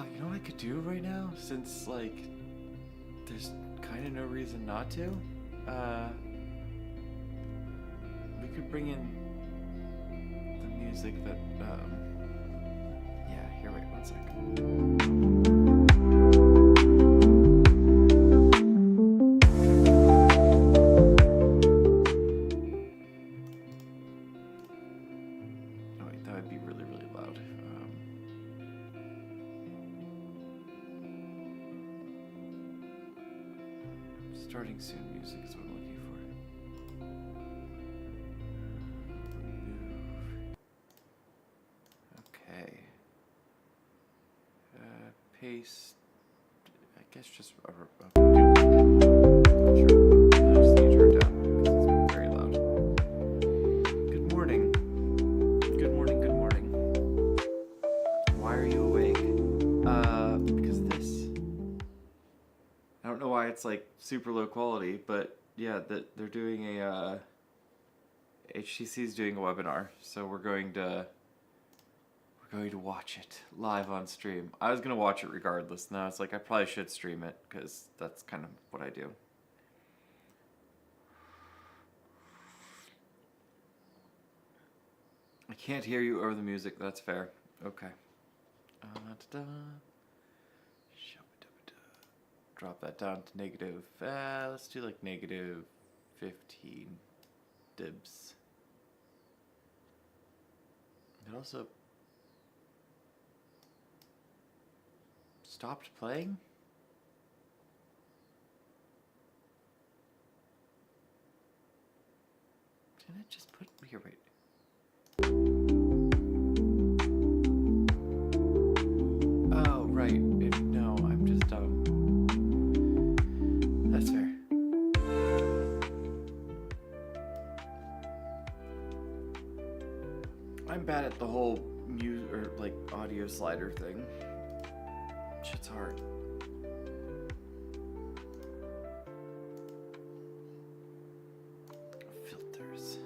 You know what I could do right now? Since, like, there's kind of no reason not to? We could bring in the music that, yeah, here, wait, one sec. Oh, wait, that would be really, really loud. Starting soon music is what I'm looking for. Okay. Paste. I guess just sure. I just need to turn it down because it's very loud. Good morning. Good morning. Good morning. Why are you awake? Because of this. I don't know why it's like super low quality, but yeah, that they're doing a HTC is doing a webinar, so we're going to watch it live on stream. I was gonna watch it regardless. Now it's like I probably should stream it because that's kind of what I do. I can't hear you over the music. That's fair. Okay. Drop that down to negative. Let's do like negative 15 dibs. It also stopped playing? Didn't it just put here? Wait. Oh, right. No, I'm just that's fair. I'm bad at the whole mute or like audio slider thing. Shit's hard. Filters.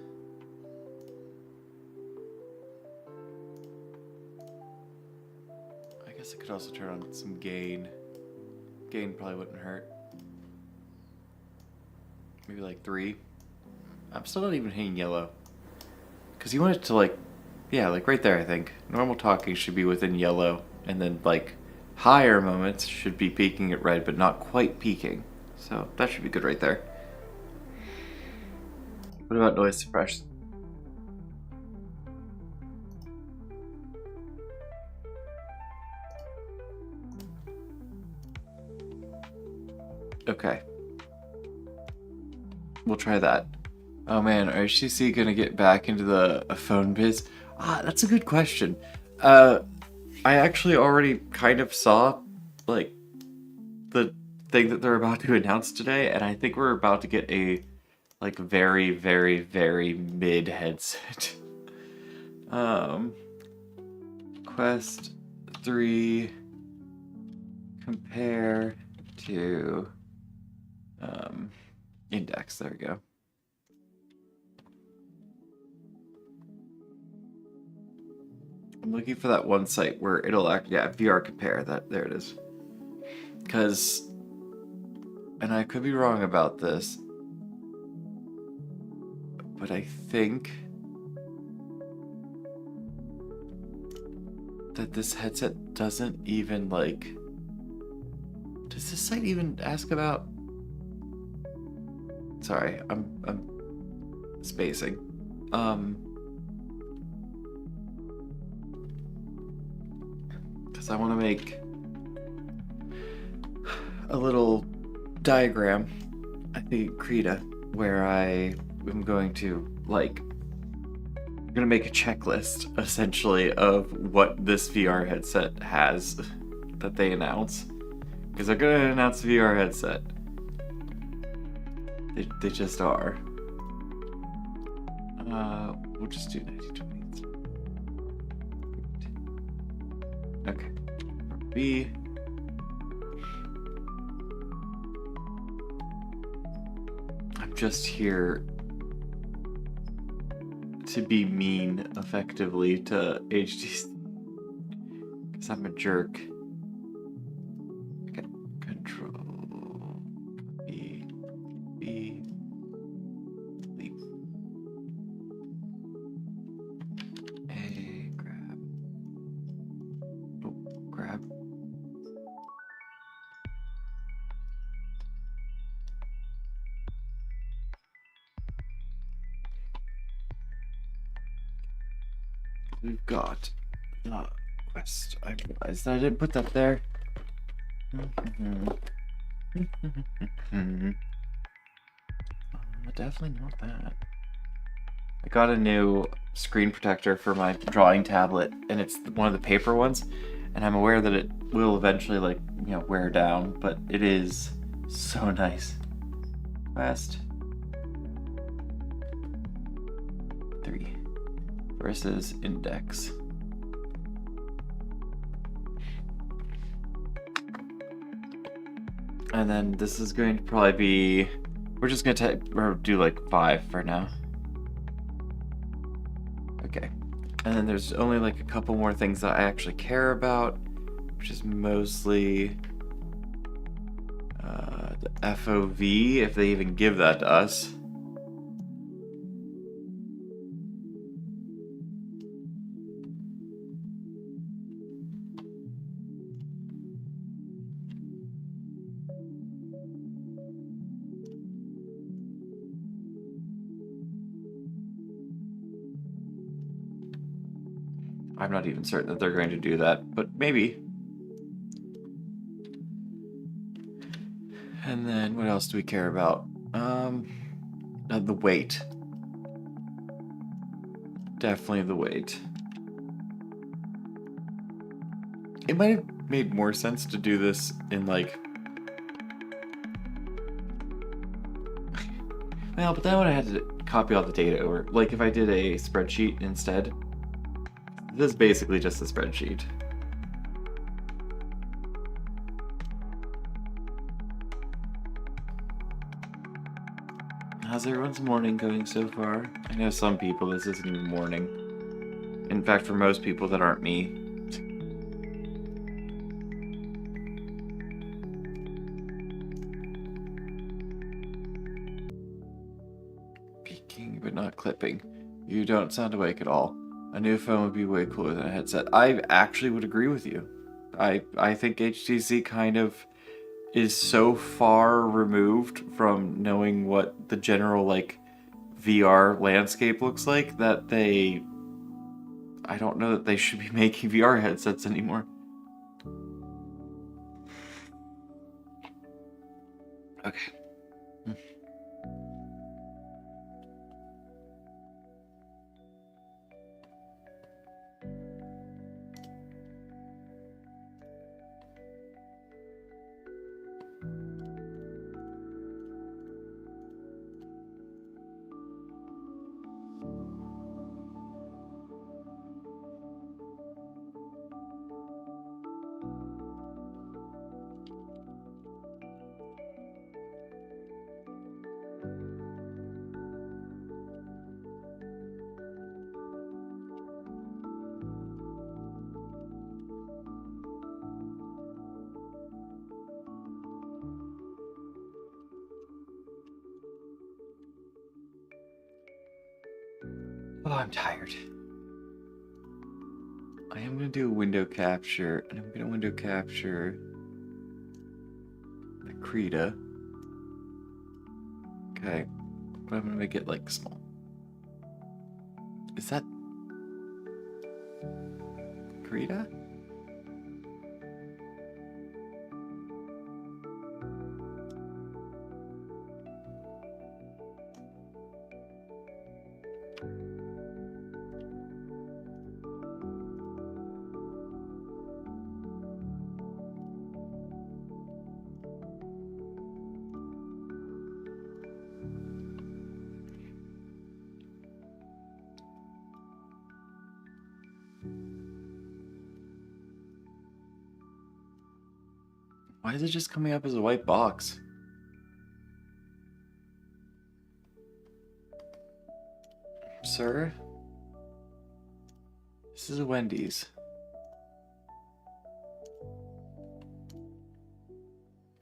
I guess I could also turn on some gain. Gain probably wouldn't hurt. Maybe like 3. I'm still not even hitting yellow. Because you want it to like, yeah, like right there I think. Normal talking should be within yellow, and then like higher moments should be peaking at red, but not quite peaking. So that should be good right there. What about noise suppression? Okay. We'll try that. Oh man, are HTC gonna get back into the phone biz? That's a good question. I actually already kind of saw, like, the thing that they're about to announce today, and I think we're about to get a, like, very, very, very mid headset. Quest 3 compare to, index, there we go. I'm looking for that one site where it'll act, yeah, VR compare, there it is. Because, and I could be wrong about this, but I think that this headset doesn't even, like, does this site even ask about, sorry, I'm spacing. Because I want to make a little diagram, I think Krita, where I am going to, like, I'm going to make a checklist, essentially, of what this VR headset has that they announce. Because they're going to announce the VR headset. They just are. We'll just do 1920s. Okay. B. I'm just here to be mean, effectively, to HTC. Because I'm a jerk. we've got quest. I realized I didn't put that there. Definitely not that. I got a new screen protector for my drawing tablet, and it's one of the paper ones, and I'm aware that it will eventually, like, wear down, but it is so nice. Quest 3 versus index. And then this is going to probably be, we're just going to do like Vive for now. Okay. And then there's only like a couple more things that I actually care about, which is mostly the FOV, if they even give that to us. I'm not even certain that they're going to do that, but maybe. And then what else do we care about? The weight. Definitely the weight. It might have made more sense to do this in like... Well, but then I would have had to copy all the data over. Like if I did a spreadsheet instead. This is basically just a spreadsheet. How's everyone's morning going so far? I know some people this isn't even morning. In fact, for most people that aren't me. Peeking but not clipping. You don't sound awake at all. A new phone would be way cooler than a headset. I actually would agree with you. I think HTC kind of is so far removed from knowing what the general like VR landscape looks like that I don't know that they should be making VR headsets anymore. Okay. Oh, I'm tired. I am going to do a window capture, and I'm going to window capture the Krita. Okay, but I'm going to make it like small. Is that Krita? Why is it just coming up as a white box? Sir? This is a Wendy's.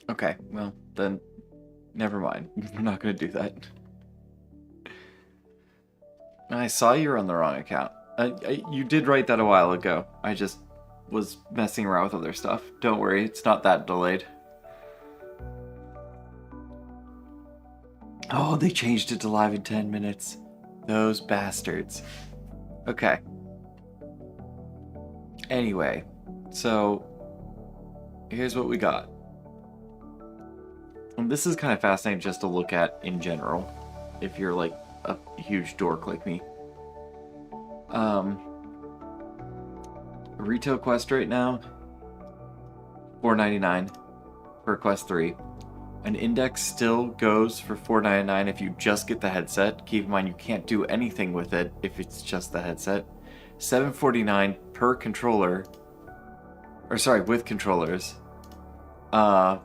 Okay, well, then never mind. We're not going to do that. I saw you were on the wrong account. You did write that a while ago. I just was messing around with other stuff. Don't worry, it's not that delayed. Oh, they changed it to live in 10 minutes. Those bastards. Okay. Anyway, so here's what we got. And this is kind of fascinating just to look at in general, if you're like a huge dork like me. Retail Quest right now, $4.99 for Quest 3. An Index still goes for $4.99 if you just get the headset. Keep in mind you can't do anything with it if it's just the headset. $7.49 per controller, or sorry, with controllers.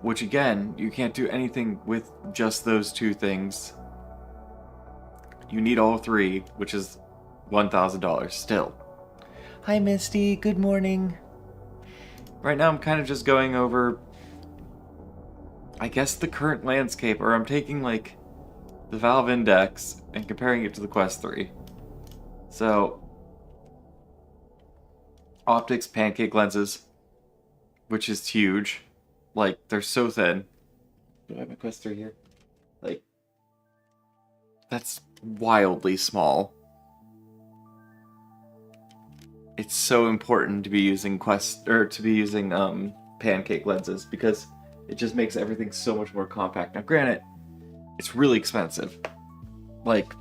Which again, you can't do anything with just those two things. You need all three, which is $1,000 still. Hi Misty, good morning. Right now I'm kind of just going over, I guess, the current landscape, or I'm taking like the Valve Index and comparing it to the Quest 3. So, optics pancake lenses, which is huge. Like, they're so thin. Do I have my Quest 3 here? Like, that's wildly small. It's so important to be using pancake lenses because it just makes everything so much more compact. Now, granted, it's really expensive. Like,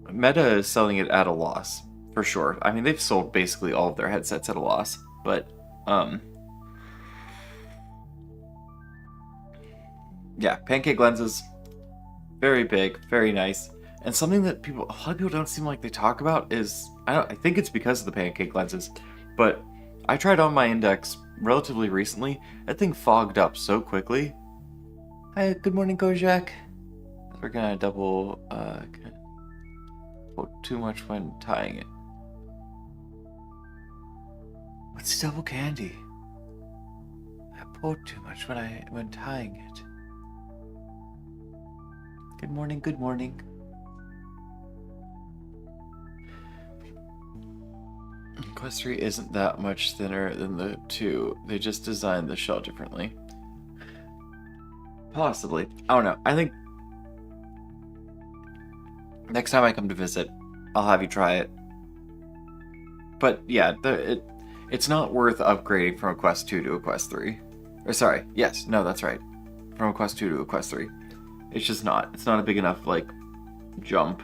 Meta is selling it at a loss, for sure. I mean, they've sold basically all of their headsets at a loss, but, yeah, pancake lenses, very big, very nice. And something that a lot of people don't seem like they talk about is, I think it's because of the pancake lenses, but I tried on my Index relatively recently. That thing fogged up so quickly. Hi, good morning, Kojak. We're gonna double, pull too much when tying it. What's double candy? I pulled too much when tying it. Good morning, good morning. Quest 3 isn't that much thinner than the 2. They just designed the shell differently. Possibly. I don't know. I think next time I come to visit, I'll have you try it. But yeah, it's not worth upgrading from a Quest 2 to a Quest 3. Or sorry, yes, no, that's right. From a Quest 2 to a Quest 3. It's just not. It's not a big enough, like, jump.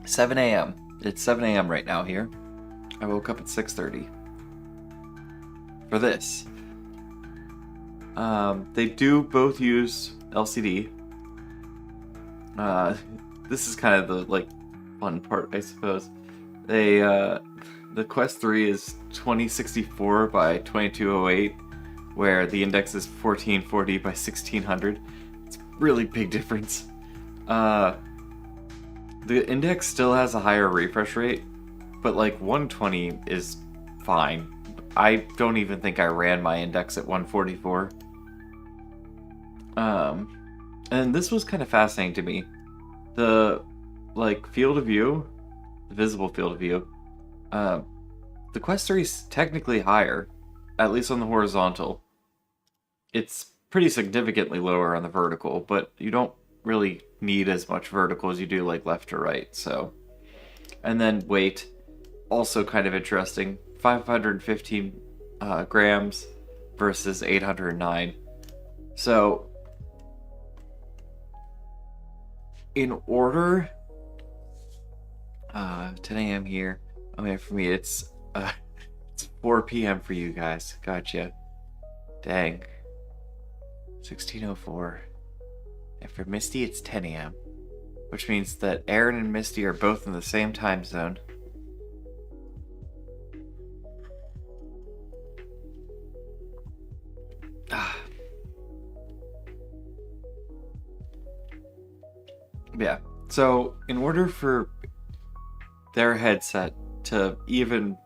7 a.m. It's 7 a.m. right now here. I woke up at 6:30 for this. They do both use LCD. This is kind of the, like, fun part, I suppose. The Quest 3 is 2064 by 2208, where the Index is 1440 by 1600. It's a really big difference. The Index still has a higher refresh rate, but like 120 is fine. I don't even think I ran my Index at 144. And this was kind of fascinating to me. The, like, field of view, the visible field of view, the Quest 3 is technically higher, at least on the horizontal. It's pretty significantly lower on the vertical, but you don't really need as much vertical as you do like left to right, so. And then weight, also kind of interesting. 515 grams versus 809. So, in order, 10 a.m. here. Oh yeah, for me it's 4 p.m. for you guys. Gotcha. Dang. 16:04. And for Misty, it's 10 a.m. Which means that Aaron and Misty are both in the same time zone. Yeah, so in order for their headset to even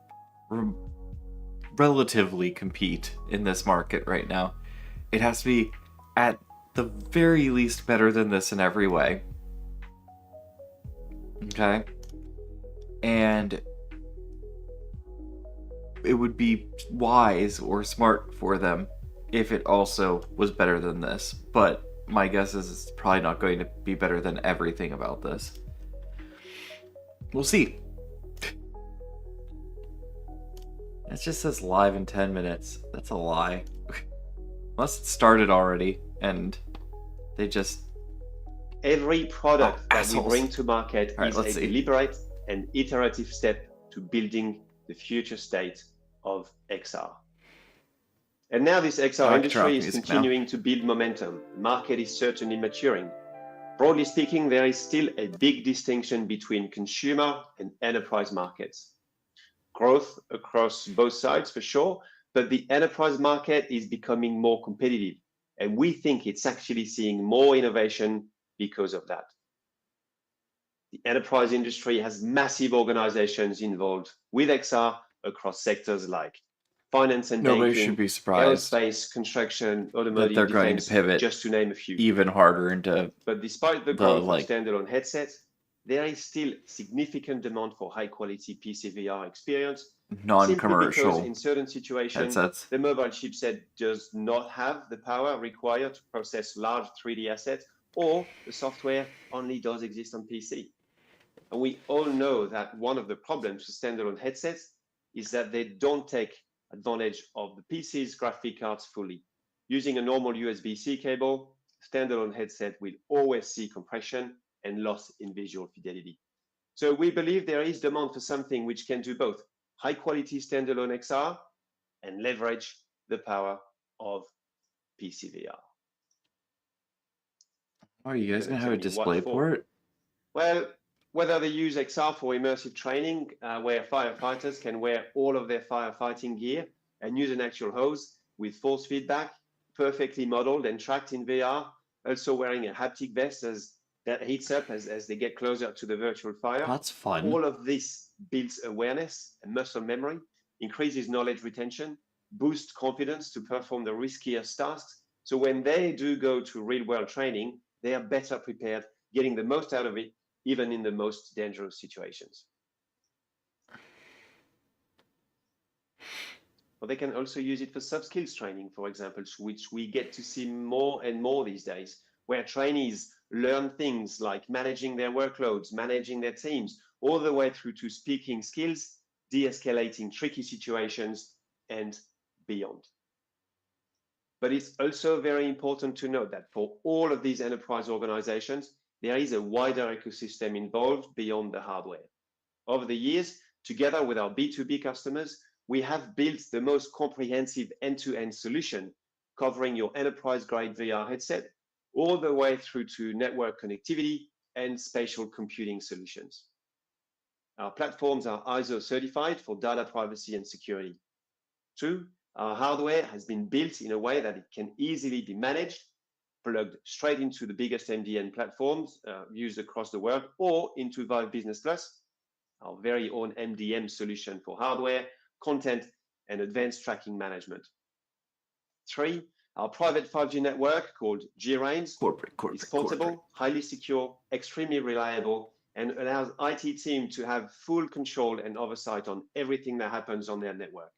relatively compete in this market right now, it has to be at the very least better than this in every way. Okay? And it would be wise or smart for them if it also was better than this. But my guess is it's probably not going to be better than everything about this. We'll see. It just says live in 10 minutes. That's a lie. Unless it started already and they just... Every product that we assholes. bring to market All right, is let's a see. deliberate and iterative step to building the future state of XR. And now this XR I can turn off industry is music continuing to build momentum. The market is certainly maturing. Broadly speaking, there is still a big distinction between consumer and enterprise markets. Growth across both sides for sure, but the enterprise market is becoming more competitive. And we think it's actually seeing more innovation because of that. The enterprise industry has massive organizations involved with XR across sectors like finance and Nobody banking, should be surprised aerospace, construction, that automotive, they're going to defense, pivot just to name a few. even harder into But despite the the growth of like standalone headsets, there is still significant demand for high-quality PCVR experience, simply because non-commercial in certain situations, headsets. the mobile chipset does not have the power required to process large 3D assets, or the software only does exist on PC. And we all know that one of the problems with standalone headsets is that they don't take advantage of the PC's graphic cards fully. Using a normal USB-C cable, standalone headset will always see compression and loss in visual fidelity. So we believe there is demand for something which can do both high quality standalone XR and leverage the power of PCVR. Are you guys gonna have a display port? Well, whether they use XR for immersive training, where firefighters can wear all of their firefighting gear and use an actual hose with force feedback, perfectly modeled and tracked in VR, also wearing a haptic vest that heats up as they get closer to the virtual fire. That's fun. All of this builds awareness and muscle memory, increases knowledge retention, boosts confidence to perform the riskiest tasks. So when they do go to real world training, they are better prepared, getting the most out of it, even in the most dangerous situations. But they can also use it for soft skills training, for example, which we get to see more and more these days, where trainees learn things like managing their workloads, managing their teams, all the way through to speaking skills, de-escalating tricky situations, and beyond. But it's also very important to note that for all of these enterprise organizations, there is a wider ecosystem involved beyond the hardware. Over the years, together with our B2B customers, we have built the most comprehensive end-to-end solution covering your enterprise-grade VR headset, all the way through to network connectivity and spatial computing solutions. Our platforms are ISO certified for data privacy and security. Two, our hardware has been built in a way that it can easily be managed, plugged straight into the biggest MDN platforms used across the world, or into Vive Business Plus, our very own MDM solution for hardware, content, and advanced tracking management. Three, our private 5G network called G-Reigns is portable, highly secure, extremely reliable, and allows IT team to have full control and oversight on everything that happens on their network.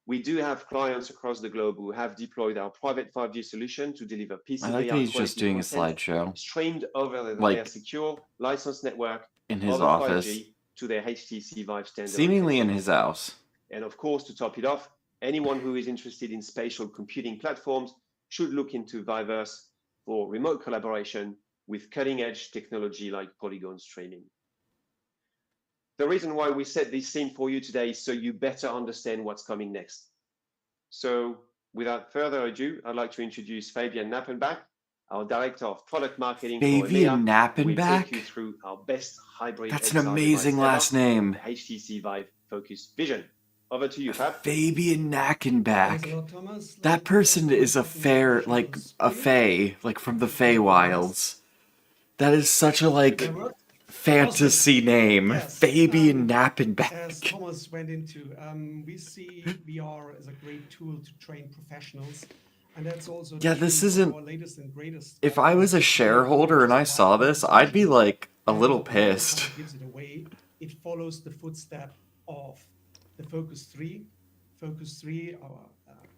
We do have clients across the globe who have deployed our private 5G solution to deliver PCVR I like that he's just doing a slideshow, streamed over like, their secure licensed network in his over office, 5G to their HTC Vive standard. seemingly in his house. And of course, to top it off, anyone who is interested in spatial computing platforms should look into Viveverse for remote collaboration with cutting-edge technology like polygon streaming. The reason why we set this scene for you today is so you better understand what's coming next. So without further ado, I'd like to introduce Fabian Nappenbach, our Director of Product Marketing for EMEA, who will take you through our best hybrid That's XR an amazing last name. the HTC Vive Focus Vision. Over to you, Fab. Fabian Nappenbach. Lot, Thomas. That person is a fair, like a fae, like from the Feywilds. That is such a like fantasy name, Yes. Fabian Nappenbach. As Thomas went into, we see VR as a great tool to train professionals, and that's also this isn't. our latest and greatest. If I was a shareholder and I saw this, I'd be like a little pissed. Gives it away. It follows the footstep of the Focus 3. Focus 3, our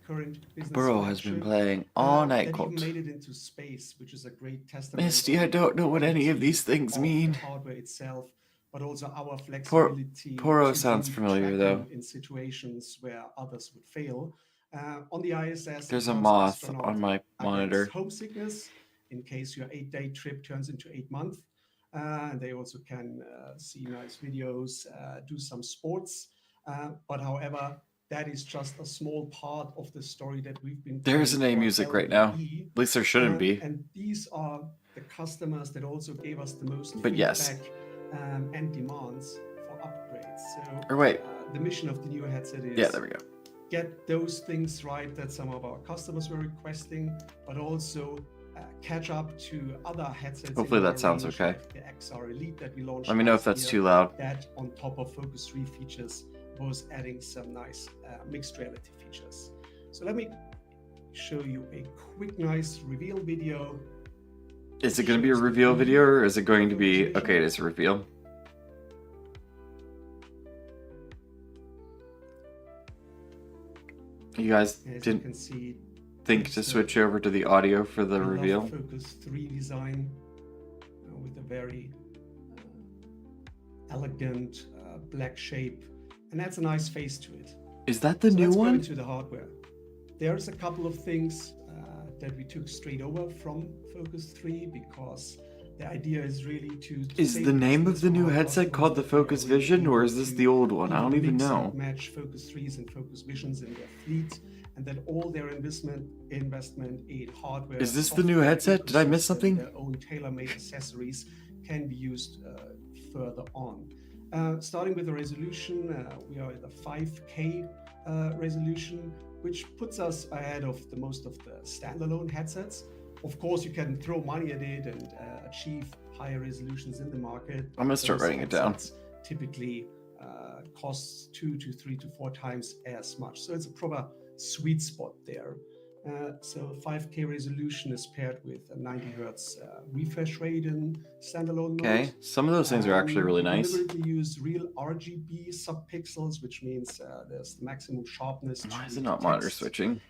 current business. Bro has been playing all night that cold. even made it into space, which is a great testament. Misty, I don't know what any of these things mean. The hardware itself, but also our flexibility Poro to sounds do familiar, though. tracking in situations where others would fail. On the ISS, There's it a helps moth astronaut on my against monitor. homesickness in case your 8-day trip turns into 8 months. And they also can see nice videos, do some sports. But however, that is just a small part of the story that we've been There isn't telling any for music right now. LVE. At least there shouldn't be. And these are the customers that also gave us the most But yes. feedback and demands for upgrades. So Or wait. the mission of the new headset is Yeah, there we go. get those things right that some of our customers were requesting, but also catch up to other headsets. Hopefully in our that sounds range, okay. like the XR Elite that we launched. Let me know if last that's year, too loud. that on top of Focus 3 features was adding some nice mixed reality features. So let me show you a quick, nice reveal video. Is it going to be a reveal video or is it going to be... Okay, it is a reveal. You guys As didn't you can see, think to switch over to the audio for the reveal? Focus 3 design with a very elegant black shape, and that's a nice face to it. Is that the new Let's go one? into the hardware. There's a couple of things that we took straight over from Focus 3 because the idea is really to... Is the name of the new headset called the Focus Vision, or is this the old one? I don't even know. Match Focus 3s and Focus Visions in their fleet, and that all their investment in hardware... Is this the new headset? Did I miss something? Their own tailor-made accessories can be used further on. Starting with the resolution, we are at the 5K resolution, which puts us ahead of most of the standalone headsets. Of course, you can throw money at it and achieve higher resolutions in the market. I'm gonna start writing it down. Typically costs 2 to 3 to 4 times as much. So it's a proper sweet spot there. So 5K resolution is paired with a 90 Hertz refresh rate in standalone mode. Okay, some of those things are actually really nice. We deliberately use real RGB subpixels, which means there's the maximum sharpness. Why is it not monitor switching?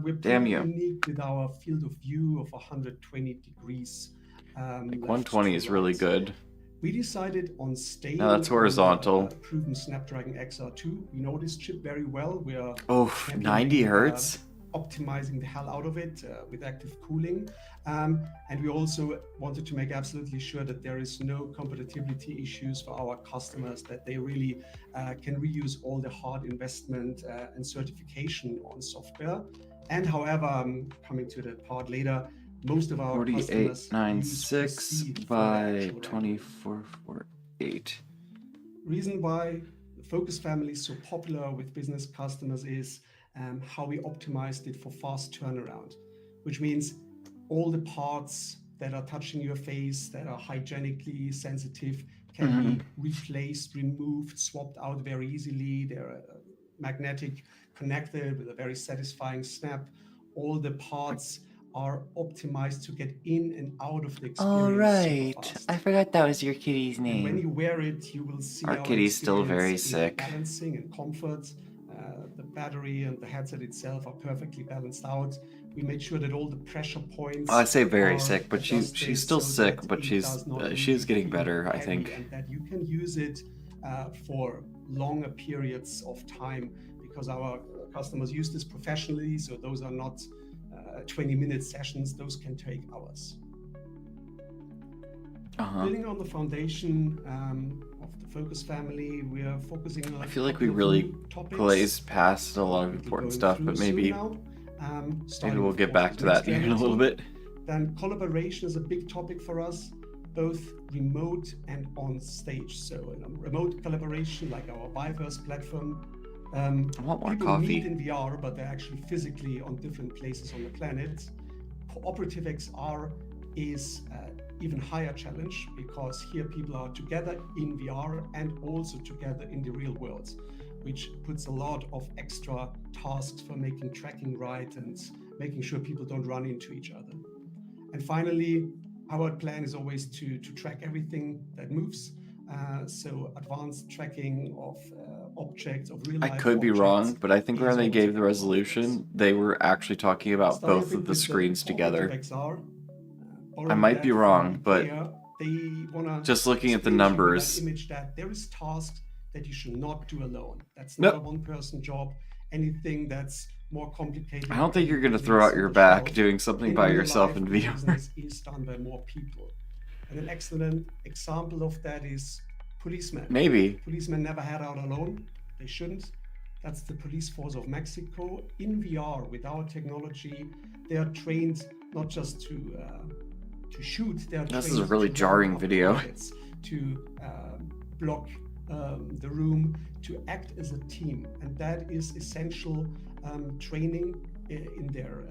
We're Damn you. unique with our field of view of 120 degrees. Like 120 is really good. We decided on staying. Now that's horizontal. Proven Snapdragon XR2. We know this chip very well. We are. Oh, 90 Hertz? Optimizing the hell out of it with active cooling. And we also wanted to make absolutely sure that there is no compatibility issues for our customers, that they really can reuse all the hard investment and certification on software. And however, coming to that part later, most of our customers 4896 by 2448. Reason why the Focus family is so popular with business customers is how we optimized it for fast turnaround, which means all the parts that are touching your face that are hygienically sensitive can be replaced, removed, swapped out very easily. They're magnetic connected with a very satisfying snap. All the parts are optimized to get in and out of the experience. All right, super fast. I forgot that was your kitty's And when name. you wear it, you will see Our kitty's still very experience in sick. balancing and comfort. The battery and the headset itself are perfectly balanced out. We made sure that all the pressure points. I say very are sick, but she's adjusted still so sick, that but it she's does not getting feel better, I heavy, think. and that you can use it for longer periods of time, because our customers use this professionally. So those are not 20-minute sessions; those can take hours. Building on the foundation of the Focus family, we are focusing on. I feel like we really glazed past a lot of important stuff, but maybe we'll get back to that in a little bit. Then collaboration is a big topic for us, both remote and on stage. So in a remote collaboration, like our Vive platform, I want more people coffee. meet in VR, but they're actually physically on different places on the planet. Cooperative XR is even higher challenge, because here people are together in VR and also together in the real world, which puts a lot of extra tasks for making tracking right and making sure people don't run into each other. And finally, our plan is always to track everything that moves. So advanced tracking of objects, of real life I could be objects wrong, but I think when is they always gave a the big resolution, they were actually talking about Starting both of with the screens together. XR, I might be wrong, but they want to Just looking at the numbers. that image that there is tasks that you should not do alone. That's Nope. not a one-person job. Anything that's more complicated. I don't think you're going to throw out your back doing something by yourself in VR. Business is done by more people. And an excellent example of that is policemen. Maybe. Policemen never head out alone. They shouldn't. That's the police force of Mexico. In VR, with our technology, they are trained not just to shoot. They are This trained is a really to jarring run video. targets, to block the room, to act as a team, and that is essential training in their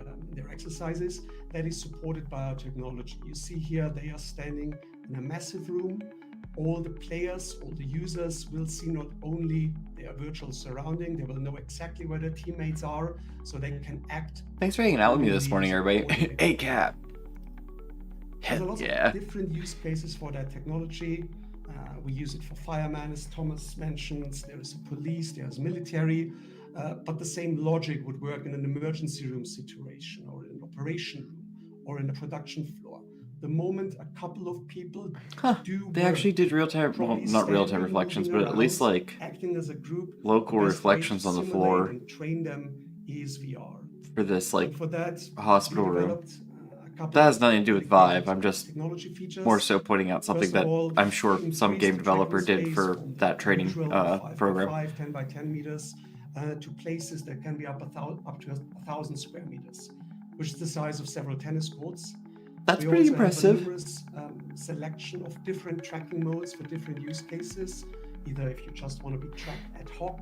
exercises that is supported by our technology. You see here they are standing in a massive room. All the players, all the users will see not only their virtual surrounding, they will know exactly where their teammates are, so they can act. Thanks for hanging out with me this morning, everybody. Hey, Cap. There's Hell lots yeah. of different use cases for that technology. We use it for firemen, as Thomas mentioned. There is police, there's military, but the same logic would work in an emergency room situation, or in an operation room, or in a production floor. The moment a couple of people They actually did real-time, well, not real-time reflections, but at least like acting as a group, local the best way reflections to on the simulate floor and train them is VR. for this like And for that, hospital we room. developed a couple That has of nothing to do with dedicated Vive. I'm just technology features. more so pointing out something First of that all, I'm sure increase some the game developer tracking did space for from the that training usual 5 program. by 5, 10 by 10 meters to places that can be up to 1,000 square meters, which is the size of several tennis courts. That's We pretty also have a impressive. numerous selection of different tracking modes for different use cases. Either if you just want to be tracked ad hoc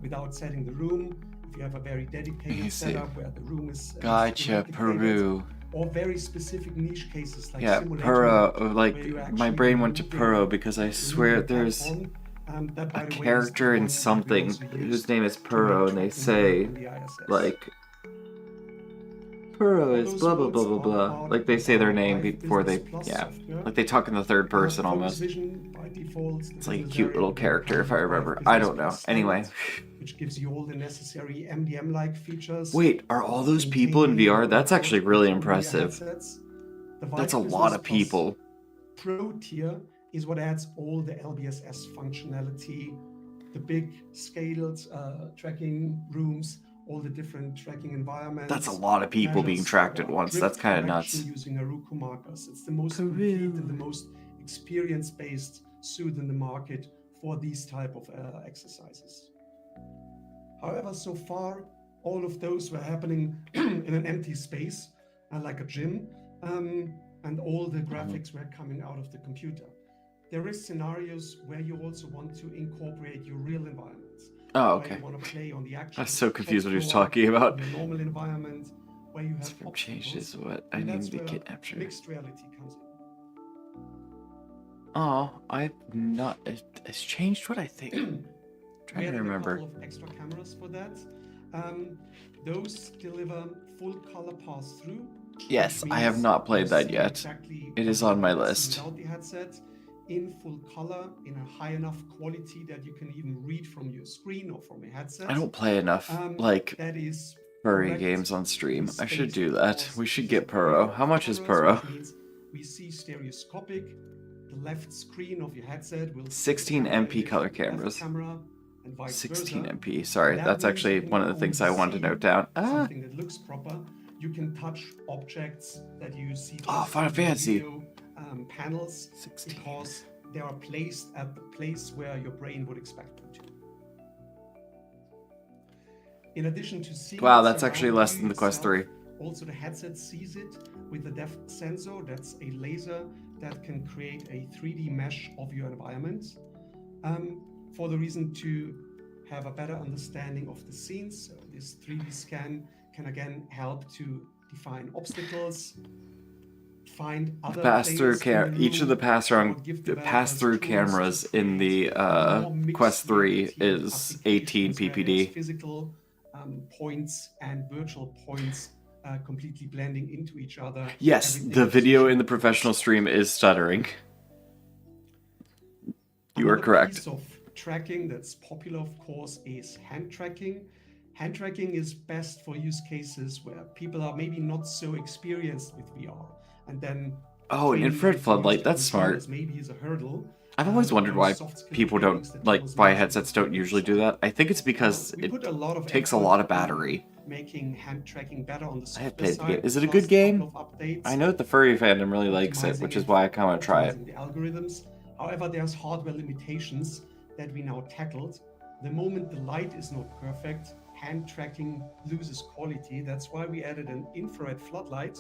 without setting the room, if you have a very dedicated setup where the room is Gotcha, Peru. or very specific niche cases like Yeah, simulator Puro. mode, Like where you my actually brain went to moving Puro because I the swear room there's that, by a the way, is the character in one that we something also use whose name is to make Puro, and they tracking say work in the ISS. like Puro All is those blah blah words blah blah are blah. part Like they of say their our name Vive before they, Business Plus yeah, software. like they talk in the third person Focus almost. Vision by default, It's like a cute little character if I remember. I don't know. Anyway. which gives you all the necessary MDM-like features. Wait, are all those people in VR? That's actually really impressive. That's a lot of people. Pro tier is what adds all the LBSS functionality, the big scaled tracking rooms, all the different tracking environments. That's a lot of people being tracked at once. That's kind of nuts. Using Heroku markers. It's the most complete and the most experience-based suit in the market for these type of exercises. However, so far, all of those were happening in an empty space, like a gym, and all the graphics were coming out of the computer. There is scenarios where you also want to incorporate your real environments. Oh, okay. Where you want to play on the actual I was so confused what he was floor, talking about. in a normal environment, where you have Change is obstacles, what I and need that's to where get after. mixed reality comes in. Oh, I've not. It's changed what I think. Trying to remember. A couple of extra cameras for that. Those deliver full color pass through. Yes, I have not played that yet. Exactly it is on my list. without the headset, in full color, in a high enough quality that you can even read from your screen or from your headset. I don't play enough like that is furry games on stream. I should do that. We should get Puro. How much is Puro? We see stereoscopic. The left screen of your headset will 16 MP color cameras. 16 MP. Sorry, that's actually one of the things I wanted to note down. Something that looks proper. You can touch objects that you see. Oh, Final Fantasy. Video, panels 16. Because they are placed at the place where your brain would expect them to. In addition to seeing, wow, that's actually less than the Quest 3. Also, the headset sees it with the depth sensor. That's a laser that can create a 3D mesh of your environment for the reason to have a better understanding of the scenes. So this 3D scan can again help to define obstacles, find other each of the pass-through cameras in the Quest 3 is 18 ppd. Physical points and virtual points completely blending into each other. Yes, the video in the professional stream is stuttering. You are correct. Piece of tracking that's popular, of course, is hand tracking. Hand tracking is best for use cases where people are maybe not so experienced with VR, and then Oh, an training infrared that floodlight. used That's smart. as maybe is a hurdle. I've always wondered why those soft skill people don't, trainings that like, was why mentioned headsets don't before. usually do that. I think it's because We it put a lot of takes a effort lot of in battery. making hand tracking better on the I have software played the game. side. Is it a Just good game? couple of updates, I know that the furry fandom really likes it, optimizing which is why I kind of want to try it. optimizing the algorithms. However, there's hardware limitations that we now tackled. The moment the light is not perfect, hand tracking loses quality. That's why we added an infrared floodlight,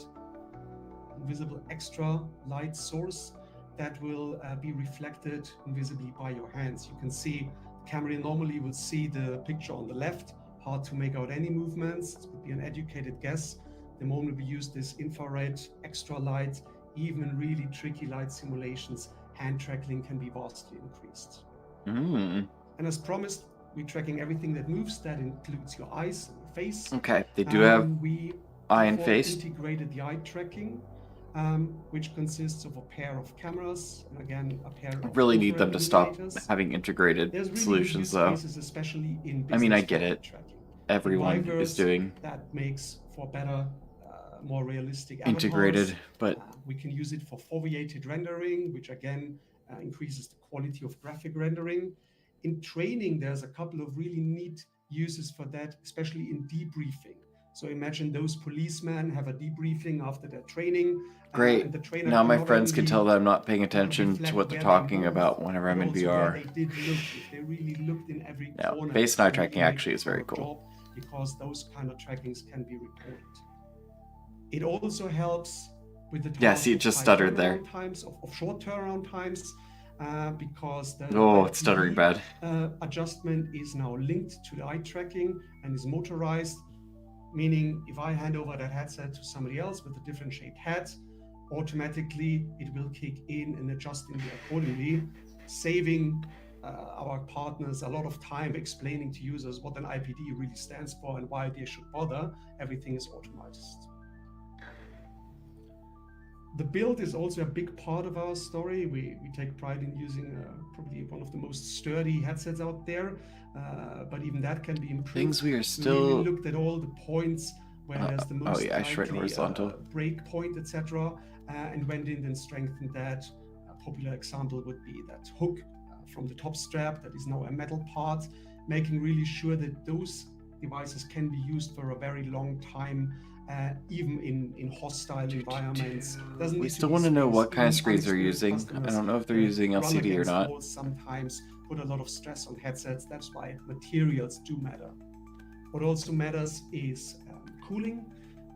invisible extra light source that will be reflected invisibly by your hands. You can see the camera normally will see the picture on the left, hard to make out any movements. It would be an educated guess. The moment we use this infrared extra light, even in really tricky light simulations, hand tracking can be vastly increased. Mm. And as promised, we're tracking everything that moves. That includes your eyes and your face. Okay, they do have we eye and default face. integrated the eye tracking, which consists of a pair of cameras and again a pair I of really need them infrared to stop illuminators. having integrated There's really solutions, good though. use cases, especially in I mean, I business get for eye it. tracking. Everyone In is Viveverse, doing that makes for better, more realistic integrated, avatars. but We can use it for foveated rendering, which again increases the quality of graphic rendering. In training, there's a couple of really neat uses for that, especially in debriefing. So imagine those policemen have a debriefing after their training. great. And the trainer Now can my not friends can only, tell that I'm not paying attention to reflect what they're where they talking moved, about whenever I'm but in also where VR. they did look. If they really looked in every Yeah, corner. face and eye it tracking really actually makes is very for a cool. job, because those kind of trackings can be reported. It also helps with the Yeah, see, it task just of high stuttered there. turnaround times, of short turnaround times, because the Oh, it's stuttering bad. adjustment is now linked to the eye tracking and is motorized, meaning if I hand over that headset to somebody else with a different shaped head, automatically it will kick in and adjusting it accordingly, saving our partners a lot of time explaining to users what an IPD really stands for and why they should bother. Everything is automated. The build is also a big part of our story. We take pride in using probably one of the most sturdy headsets out there, but even that can be improved. Things we are We still. really looked at all the points where there's the most yeah, I should write likely horizontal. break point, etc., and went in and strengthened that. A popular example would be that hook from the top strap that is now a metal part, making really sure that those devices can be used for a very long time. Even in hostile environments. We still want to know what kind of screens they're using. I don't know if they're using LCD or not. Sometimes put a lot of stress on headsets. That's why materials do matter. What also matters is cooling.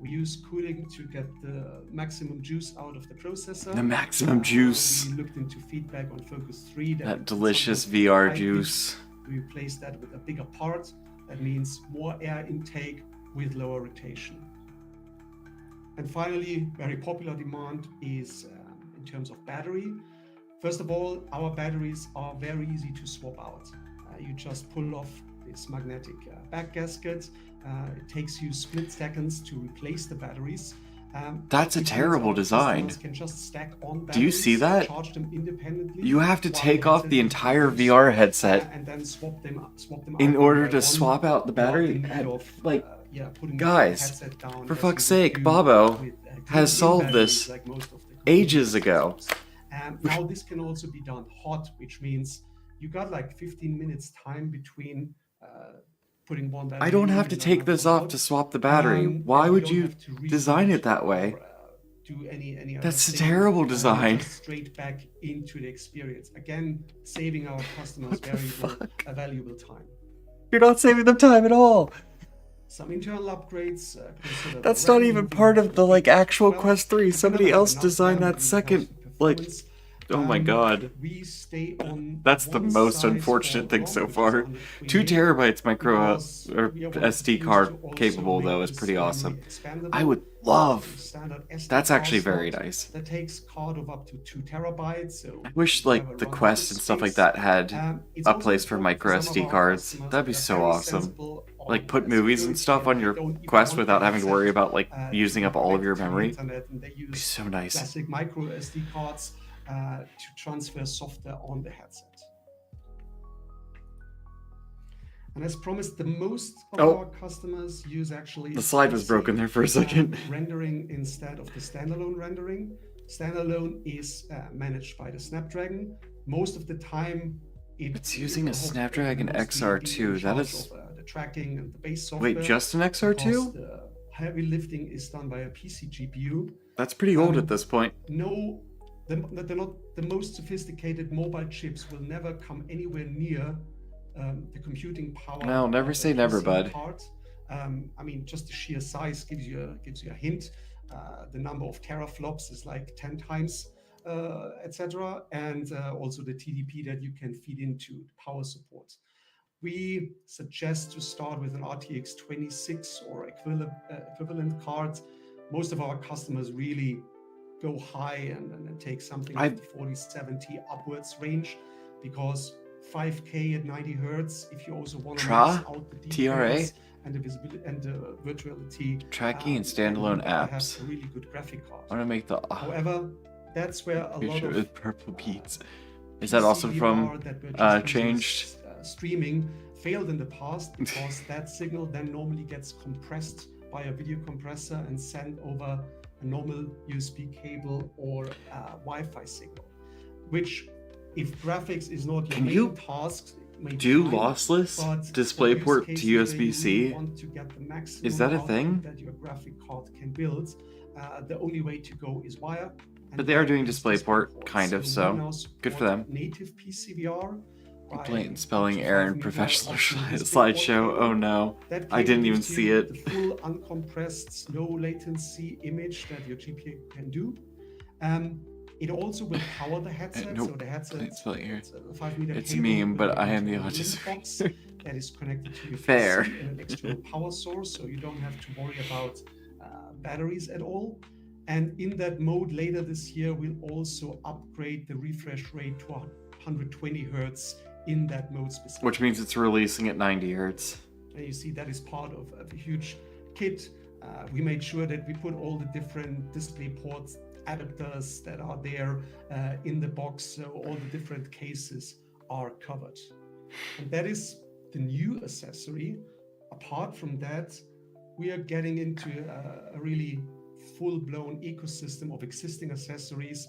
We use cooling to get the maximum juice out of the processor. The maximum juice. We looked into feedback on Focus 3. That delicious VR juice. We replaced that with a bigger part. That means more air intake with lower rotation. And finally, very popular demand is in terms of battery. First of all, our batteries are very easy to swap out. You just pull off this magnetic back gasket. It takes you split seconds to replace the batteries. That's a terrible design. Can just stack on Do you see that? Charge them independently. You have to take off the entire VR headset and then swap them in out order to one swap out the battery. Guys, for fuck's sake, Bobo has solved this ages ago. Now this can also be done hot, which means you got like 15 minutes time between putting one battery. I don't have to take this off to swap the battery. Why would you design it that way? Do any That's a terrible design. Straight back into the experience. Again, saving our customers a valuable time. You're not saving them time at all. Some internal upgrades. That's not even part of the actual Quest 3. Somebody else designed that second. Oh my god. That's the most unfortunate thing so far. 2 terabytes micro or SD card capable though is pretty awesome. I would love. That's actually very nice. That takes card of up to 2 terabytes. I wish the Quest and stuff like that had a place for micro SD cards. That'd be so awesome. Put movies and stuff on your Quest without having to worry about using up all of your memory. It'd be so nice. Classic micro SD cards to transfer software on the headset. And as promised, the most of our customers use actually... The slide was broken there for a second. Rendering instead of the standalone rendering. Standalone is managed by the Snapdragon. Most of the time, It's using a Snapdragon XR2. That is... the tracking and the base software. Wait, just an because XR2? the heavy lifting is done by a PC GPU. That's pretty old at this point. No, they're not the most sophisticated mobile chips will never come anywhere near the computing power. No, never say never, bud. I mean, just the sheer size gives you a hint. The number of teraflops is like 10 times, etc. And also the TDP that you can feed into power support. We suggest to start with an RTX 26 or equivalent card. Most of our customers really go high and take something like the 4070 upwards range, because 5K at 90 hertz, if you also want to max out the details and the visibility and the virtuality, tracking and standalone apps. Have a really good graphic card. I want to make the... However, that's where a lot of purple beats. Is that also from changed streaming failed in the past, because that signal then normally gets compressed by a video compressor and sent over a normal USB cable or Wi-Fi signal, which, if graphics is not your main task, do lossless DisplayPort to USB-C? Is that a thing? That your graphic card can build. The only way to go is wire. But they are doing DisplayPort, kind of, so good for them. Native PCVR. Blatant spelling error in professional slideshow. Oh no, I didn't even see it. The full uncompressed, low latency image that your GPU can do. It also will power the headset. Nope. So the headset, It's a 5-meter It's a cable meme, but I am the box autism. that is connected to your Fair. PC and an external power source, so you don't have to worry about batteries at all. And in that mode, later this year, we'll also upgrade the refresh rate to 120 hertz in that mode specifically. Which means it's releasing at 90 hertz. And you see that is part of a huge kit. We made sure that we put all the different DisplayPort adapters that are there in the box, so all the different cases are covered. And that is the new accessory. Apart from that, we are getting into a really full-blown ecosystem of existing accessories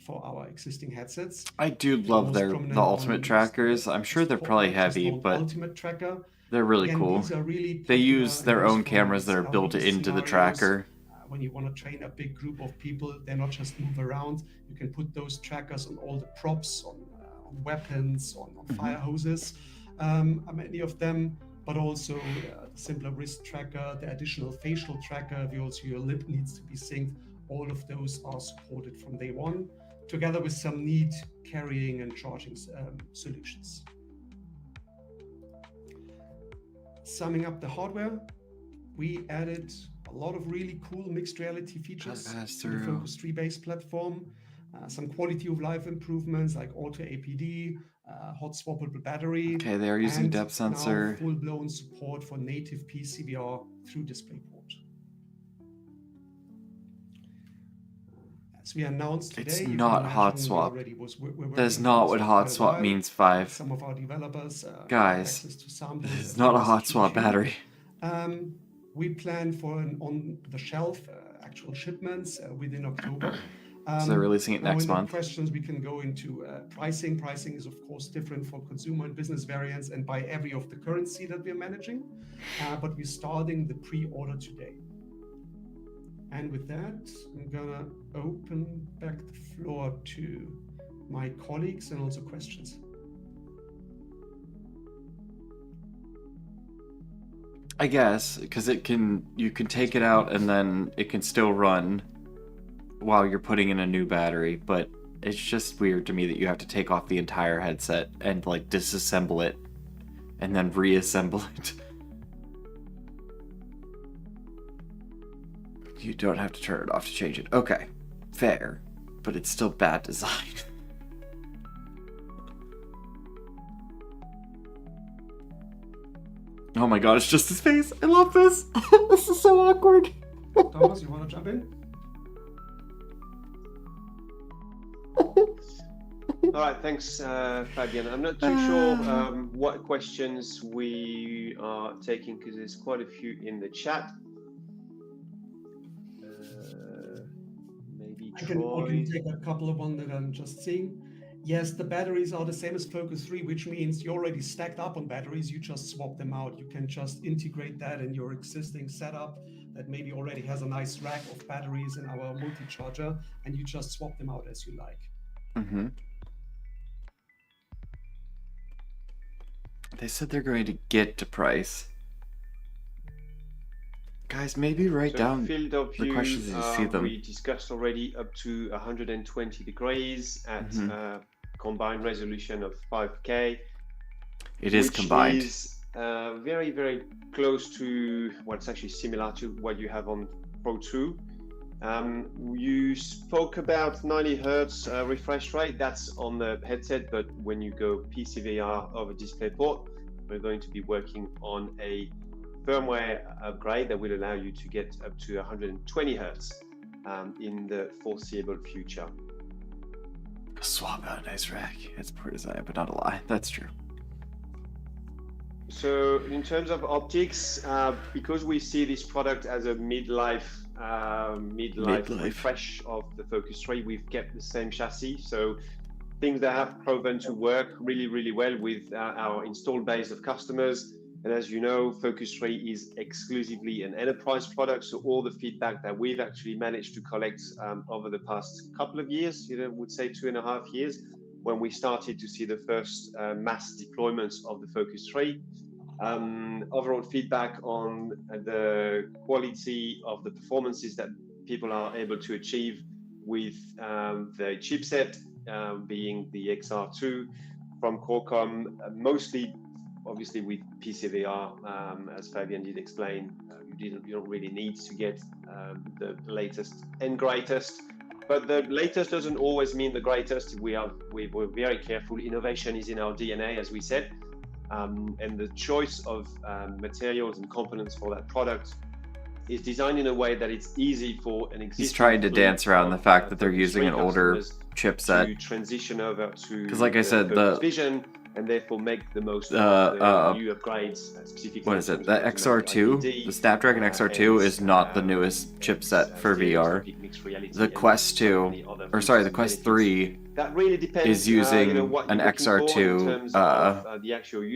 for our existing headsets. I do love the ultimate trackers. I'm sure they're probably heavy, but ultimate tracker. They're really cool. These are really they use their own cameras that are built into the tracker. When you want to train a big group of people, they're not just move around. You can put those trackers on all the props, on weapons, on fire hoses, many of them, but also the simpler wrist tracker, the additional facial tracker, also your lip needs to be synced. All of those are supported from day one, together with some neat carrying and charging solutions. Summing up the hardware, we added a lot of really cool mixed reality features to the Focus 3-based platform. Some quality of life improvements like auto APD, hot swappable battery. Okay, they are using depth sensor. Full-blown support for native PCVR through DisplayPort. As we announced today, it's not hot swap. That is not what hot swap means, Vive. Some of our developers guys, this is not a hot swap battery. We plan for an on-the-shelf actual shipments within October. So they're releasing it next month. Questions we can go into pricing. Pricing is of course different for consumer and business variants and by every of the currency that we're managing. But we're starting the pre-order today. And with that, I'm gonna open back the floor to my colleagues and also questions. I guess, because you can take it out and then it can still run while you're putting in a new battery, but it's just weird to me that you have to take off the entire headset and like disassemble it and then reassemble it. You don't have to turn it off to change it. Okay, fair, but it's still bad design. Oh my god, it's just his face. I love this. This is so awkward. Thomas, you want to jump in? All right, thanks, Fabian. I'm not too sure what questions we are taking because there's quite a few in the chat. Maybe I can take a couple of one that I'm just seeing. Yes, the batteries are the same as Focus 3, which means you already stacked up on batteries. You just swap them out. You can just integrate that in your existing setup that maybe already has a nice rack of batteries in our multi-charger, and you just swap them out as you like. Mm-hmm. They said they're going to get to price. Guys, maybe write down field of the view, questions as you see them. we discussed already up to 120 degrees at combined resolution of 5K. It is combined. Which is very, very close to what's actually similar to what you have on Pro 2. You spoke about 90 Hertz refresh rate. That's on the headset, but when you go PCVR over DisplayPort, we're going to be working on a firmware upgrade that will allow you to get up to 120 Hertz in the foreseeable future. Swap out a nice rack. It's poor design, but not a lie. That's true. So in terms of optics, because we see this product as a midlife refresh of the Focus 3, we've kept the same chassis. So things that have proven to work really, really well with our installed base of customers. And as you know, Focus 3 is exclusively an enterprise product. So all the feedback that we've actually managed to collect over the past couple of years, would say 2.5 years, when we started to see the first mass deployments of the Focus 3. Overall feedback on the quality of the performances that people are able to achieve with the chipset, being the XR2 from Qualcomm, mostly obviously with PCVR, as Fabian did explain. You don't really need to get the latest and greatest, but the latest doesn't always mean the greatest. We're very careful. Innovation is in our DNA, as we said. And the choice of materials and components for that product is designed in a way that it's easy for an existing. He's trying to dance around the fact that they're using an older chipset to transition over to, because, like I said, the Vision, and therefore make the most of the new upgrades. Specifically, what is it? The XR2, the Snapdragon XR2 is not the newest chipset for VR. The Quest 2, or sorry, the Quest 3 that really depends, is using an XR2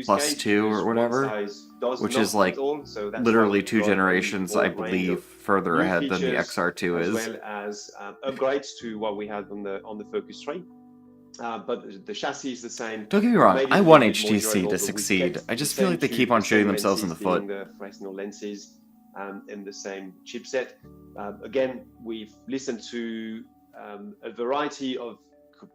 plus 2 or whatever, which is like literally 2 generations, I believe, further ahead than the XR2 is. As well as upgrades to what we had on the Focus 3. But the chassis is the same. Don't get me wrong, I want HTC to succeed. I just feel like they keep on shooting themselves in the foot. The Fresnel lenses and the same chipset. Again, we've listened to a variety of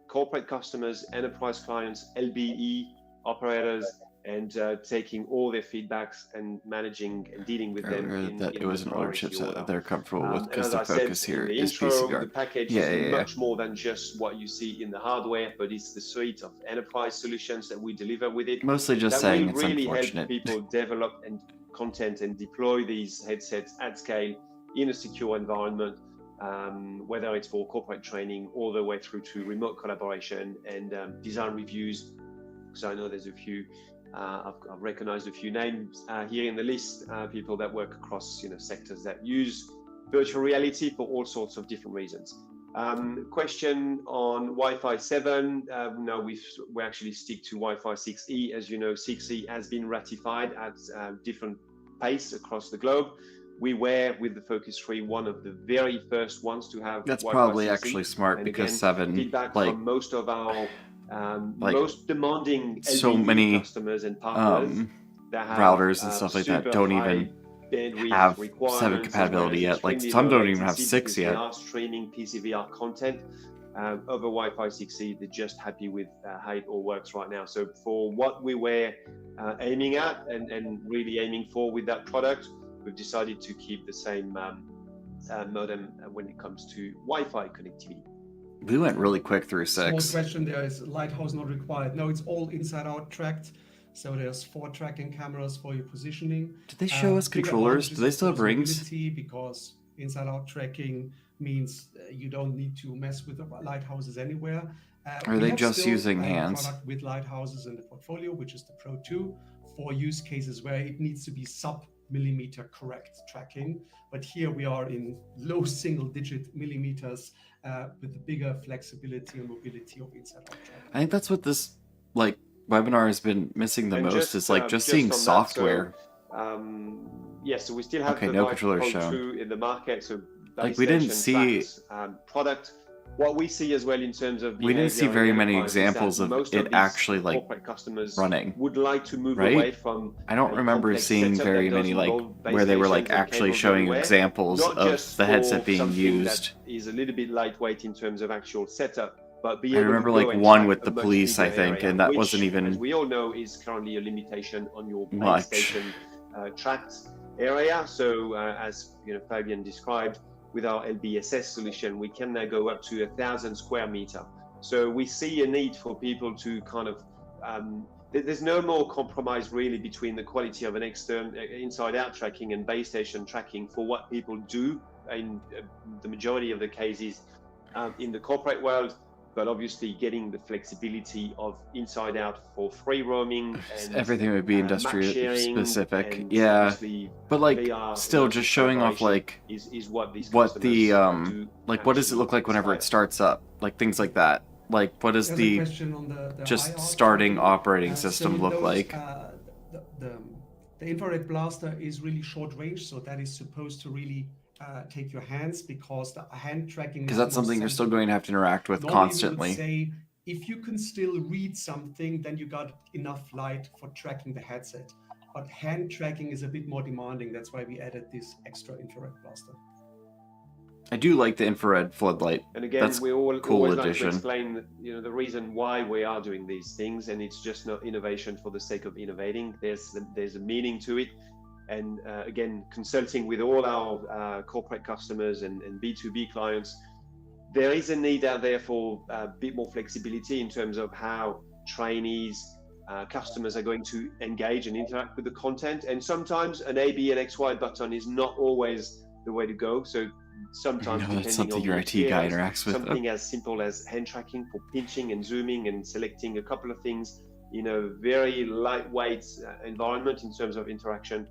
corporate customers, enterprise clients, LBE operators, and taking all their feedbacks and managing and dealing with them. That it was an older chipset that they're comfortable with, because the focus here is intro, PCVR. The package is much more than just what you see in the hardware, but it's the suite of enterprise solutions that we deliver with it. Mostly just that saying will it's really unfortunate. help people develop and content and deploy these headsets at scale in a secure environment, whether it's for corporate training all the way through to remote collaboration and design reviews. So I know there's a few. I've recognized a few names here in the list, people that work across sectors that use virtual reality for all sorts of different reasons. Question on Wi-Fi 7. No, we actually stick to Wi-Fi 6E. As you know, 6E has been ratified at different pace across the globe. We were, with the Focus 3, one of the very first ones to have That's Wi-Fi probably 6E. Actually smart, and because again, 7, feedback like, from most of our like, most demanding so LBE many customers and partners that have, routers and stuff like that don't even have 7 compatibility yet. Like, some don't even have 6 yet. They are streaming PCVR content over Wi-Fi 6E. They're just happy with how it all works right now. So for what we were aiming at and really aiming for with that product, we've decided to keep the same modem when it comes to Wi-Fi connectivity. We went really quick through 6. Small question there is lighthouse not required. No, it's all inside out tracked. So there's 4 tracking cameras for your positioning. Did they show us controllers? Do they still have rings? Because inside out tracking means you don't need to mess with the lighthouses anywhere. Are they just using hands? Product with lighthouses in the portfolio, which is the Pro 2, for use cases where it needs to be sub millimeter correct tracking. But here we are in low single-digit millimeters with the bigger flexibility and mobility of inside-out tracking. I think that's what this webinar has been missing the And most, is just seeing on that, software. Yes, so we still have Okay, the no Vive controller Pro shown. 2 in the market. So we didn't base see station tracks, product. What we see as well in terms of we didn't see behavior very in many enterprise is that examples of most it these actually corporate customers running, would like to move right? away from I don't a remember complex seeing setup very that does many involve base where they were stations and actually cables showing everywhere, examples not of just the headset for being something used. that is a little bit lightweight in terms of actual setup, but be I able remember to go and one track with a the much police, I bigger think, area, and that which, wasn't even as we all know, is currently a limitation on your base much. station tracked area. So as Fabian described, with our LBSS solution, we can now go up to 1,000 square meter. So we see a need for people to kind of, there's no more compromise really between the quality of an inside-out tracking and base station tracking for what people do in the majority of the cases in the corporate world, but obviously getting the flexibility of inside out for free roaming and everything would be industry specific, and yeah, but VR still just showing off is what these what the do what does it look like whenever it starts up, things like that, what does the just IR starting tracking. operating system look like? The infrared blaster is really short range, so that is supposed to really take your hands, because the hand tracking, because that's something you're still going to have to interact with constantly. Say, if you can still read something, then you got enough light for tracking the headset. But hand tracking is a bit more demanding. That's why we added this extra infrared blaster. I do like the infrared floodlight. And again, that's we always cool like addition. to explain, the reason why we are doing these things, and it's just not innovation for the sake of innovating. There's a meaning to it. And again, consulting with all our corporate customers and B2B clients, there is a need out there for a bit more flexibility in terms of how trainees, customers are going to engage and interact with the content. And sometimes an A, B, and XY button is not always the way to go. So sometimes, that's something your IT guy interacts with. Something as simple as hand tracking for pinching and zooming and selecting a couple of things in a very lightweight environment in terms of interaction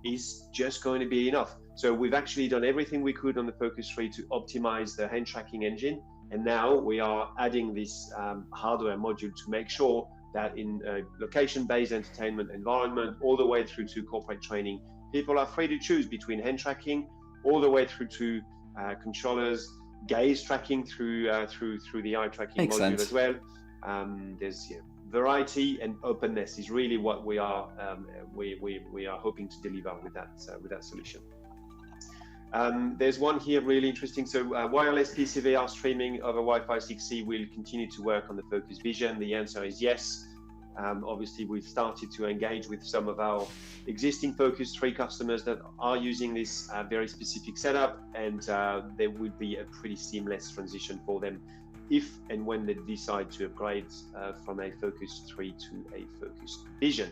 is just going to be enough. So we've actually done everything we could on the Focus 3 to optimize the hand tracking engine. And now we are adding this hardware module to make sure that in a location-based entertainment environment, all the way through to corporate training, people are free to choose between hand tracking all the way through to controllers, gaze tracking through the eye tracking module as well. There's variety and openness is really what we are hoping to deliver with that solution. There's one here really interesting. So wireless PCVR streaming over Wi-Fi 6E will continue to work on the Focus Vision. The answer is yes. Obviously, we've started to engage with some of our existing Focus 3 customers that are using this very specific setup, and there would be a pretty seamless transition for them if and when they decide to upgrade from a Focus 3 to a Focus Vision.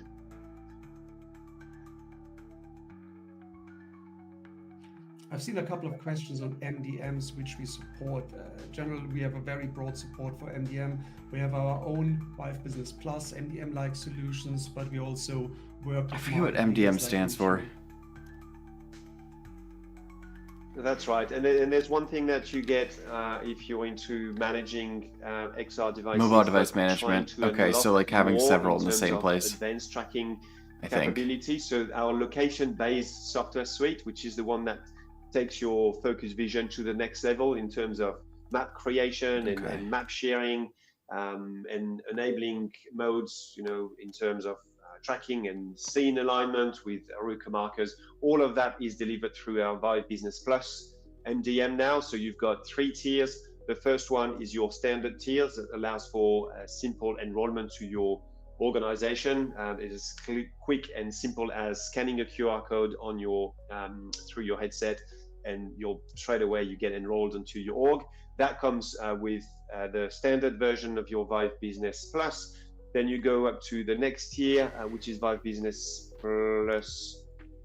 I've seen a couple of questions on MDMs, which we support. Generally, we have a very broad support for MDM. We have our own Vive Business Plus MDM-like solutions, but we also work with... I forget what MDM stands for. That's right. And there's one thing that you get if you're into managing XR devices. Mobile device management. Okay, so having several in the same place. Advanced tracking capability. So our location-based software suite, which is the one that takes your Focus Vision to the next level in terms of map creation and map sharing and enabling modes, in terms of tracking and scene alignment with Aruka markers. All of that is delivered through our Vive Business Plus MDM now. So you've got 3 tiers. The first one is your standard tiers that allows for simple enrollment to your organization. It is quick and simple as scanning a QR code on your through your headset, and straight away you get enrolled into your org. That comes with the standard version of your Vive Business Plus. Then you go up to the next tier, which is Vive Business Plus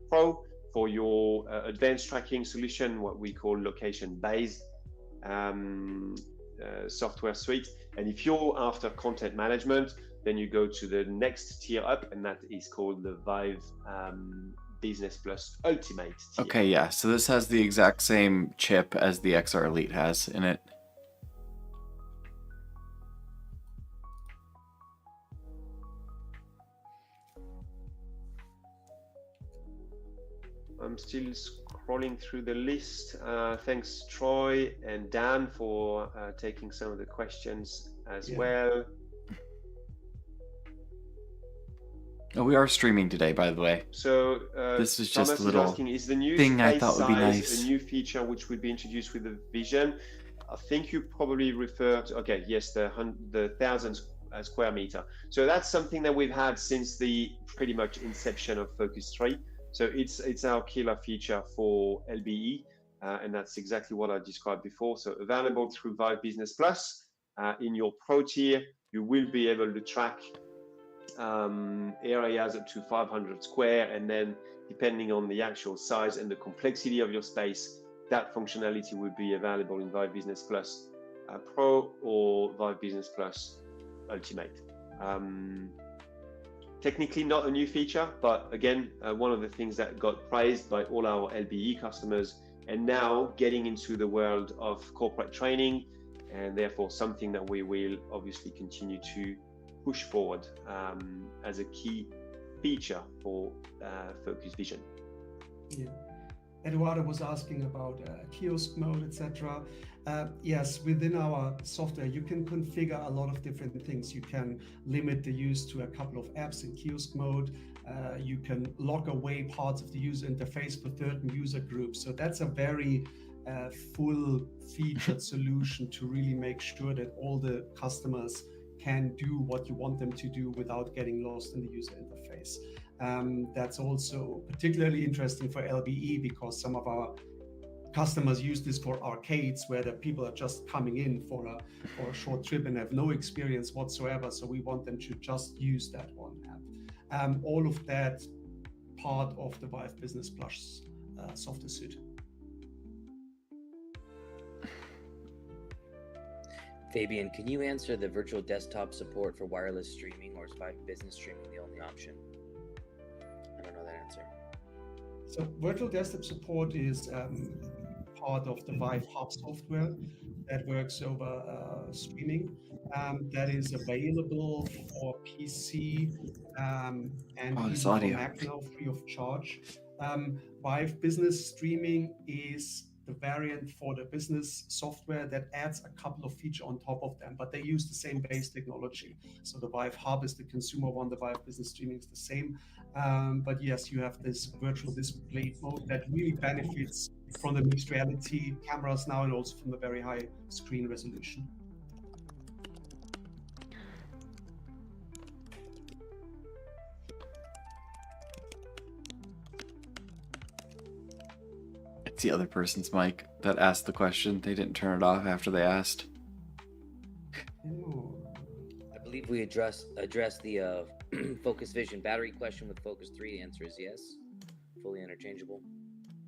Pro, for your advanced tracking solution, what we call location-based software suite. And if you're after content management, then you go to the next tier up, and that is called the Vive Business Plus Ultimate tier. Okay, yeah. So this has the exact same chip as the XR Elite has in it. I'm still scrolling through the list. Thanks, Troy and Dan, for taking some of the questions as well. Oh, we are streaming today, by the way. So This is Thomas just a little is asking, is the new thing I space thought would be size nice. a new feature which would be introduced with the Vision? I think you probably refer to, okay, yes, the 1,000 square meter. So that's something that we've had since the pretty much inception of Focus 3. So it's our killer feature for LBE, and that's exactly what I described before. So available through Vive Business Plus. In your Pro tier, you will be able to track areas up to 500 square, and then depending on the actual size and the complexity of your space, that functionality will be available in Vive Business Plus Pro or Vive Business Plus Ultimate. Technically not a new feature, but again, one of the things that got praised by all our LBE customers, and now getting into the world of corporate training, and therefore something that we will obviously continue to push forward as a key feature for Focus Vision. Yeah. Eduardo was asking about kiosk mode, etc. Yes, within our software, you can configure a lot of different things. You can limit the use to a couple of apps in kiosk mode. You can lock away parts of the user interface for certain user groups. So that's a very full-featured solution to really make sure that all the customers can do what you want them to do without getting lost in the user interface. That's also particularly interesting for LBE because some of our customers use this for arcades where the people are just coming in for a short trip and have no experience whatsoever. So we want them to just use that one app. All of that part of the Vive Business Plus software suite. Fabian, can you answer the virtual desktop support for wireless streaming, or is Vive Business Streaming the only option? I don't know that answer. So virtual desktop support is part of the Vive Hub software that works over streaming. That is available for PC and even for Mac now, free of charge. Vive Business Streaming is the variant for the business software that adds a couple of features on top of them, but they use the same base technology. So the Vive Hub is the consumer one, the Vive Business Streaming is the same. But yes, you have this virtual display mode that really benefits from the mixed reality cameras now and also from the very high screen resolution. It's the other person's mic that asked the question. They didn't turn it off after they asked. I believe we addressed the Focus Vision battery question with Focus 3. The answer is yes. Fully interchangeable.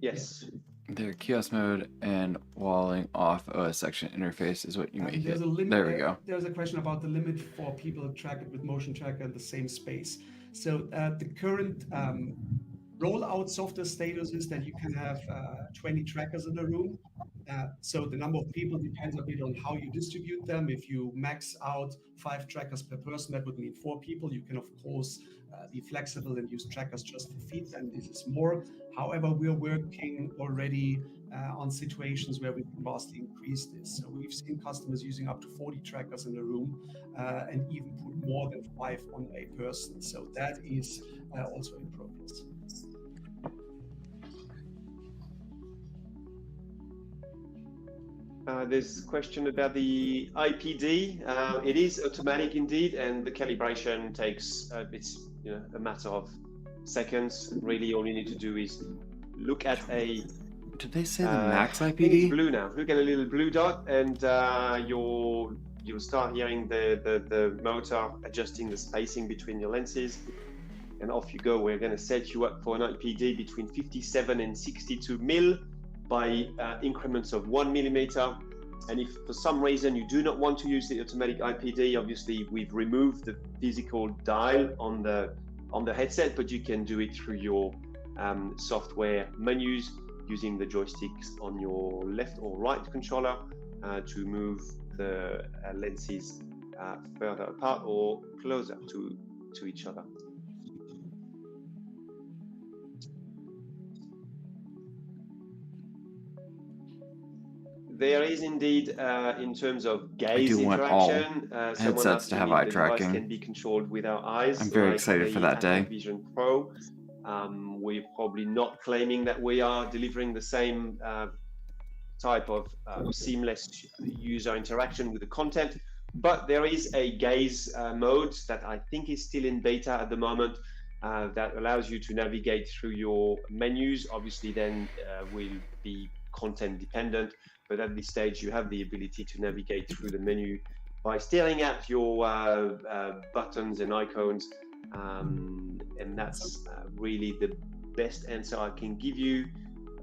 Yes. Their kiosk mode and walling off OS section interface is what you make it. There we go. There's a question about the limit for people to track it with motion tracker in the same space. So the current rollout software status is that you can have 20 trackers in a room. So the number of people depends a bit on how you distribute them. If you max out 5 trackers per person, that would mean 4 people. You can, of course, be flexible and use trackers just for feet, and this is more. However, we are working already on situations where we can vastly increase this. So we've seen customers using up to 40 trackers in a room and even put more than 5 on a person. So that is also in progress. There's a question about the IPD. It is automatic indeed, and the calibration takes it's a matter of seconds. Really, all you need to do is look at a. Did they say the max IPD? It's blue now. Look at a little blue dot, and you'll start hearing the motor adjusting the spacing between your lenses, and off you go. We're going to set you up for an IPD between 57 and 62 mil. By increments of 1 millimeter. And if for some reason you do not want to use the automatic IPD, obviously we've removed the physical dial on the headset, but you can do it through your software menus using the joysticks on your left or right controller to move the lenses further apart or closer to each other. There is indeed, in terms of gaze want all interaction, someone headsets to asking have if eye the device tracking. can be controlled with our eyes. I'm very like excited for the that day. Active Vision Pro. We're probably not claiming that we are delivering the same type of seamless user interaction with the content, but there is a gaze mode that I think is still in beta at the moment that allows you to navigate through your menus. Obviously then will be content dependent, but at this stage you have the ability to navigate through the menu by staring at your buttons and icons, and that's really the best answer I can give you.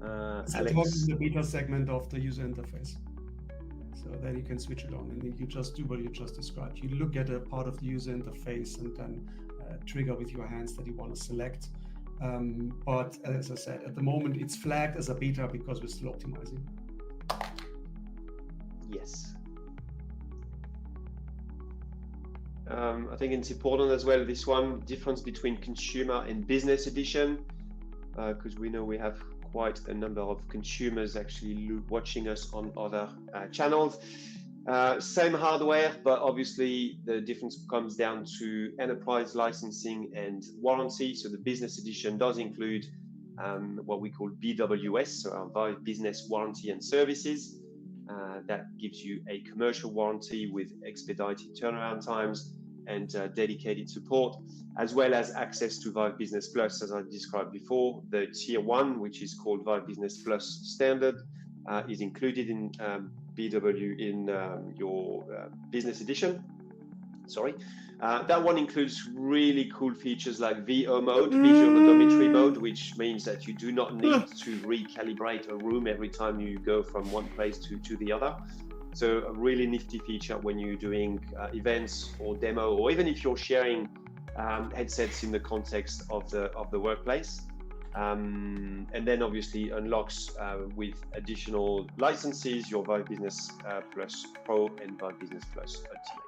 So Alex. talking the beta segment of the user interface. So then you can switch it on and you just do what you just described. You look at a part of the user interface and then trigger with your hands that you want to select. But as I said, at the moment it's flagged as a beta because we're still optimizing. Yes. I think it's important as well, this one, difference between consumer and business edition, because we know we have quite a number of consumers actually watching us on other channels. Same hardware, but obviously the difference comes down to enterprise licensing and warranty. So the business edition does include what we call BWS, so our Vive Business Warranty and Services. That gives you a commercial warranty with expedited turnaround times and dedicated support, as well as access to Vive Business Plus, as I described before. The tier 1, which is called Vive Business Plus Standard, is included in BW in your business edition. Sorry. That one includes really cool features like VO mode, visual odometry mode, which means that you do not need to recalibrate a room every time you go from one place to the other. So a really nifty feature when you're doing events or demo, or even if you're sharing headsets in the context of the workplace. And then obviously unlocks with additional licenses your Vive Business Plus Pro and Vive Business Plus Ultimate.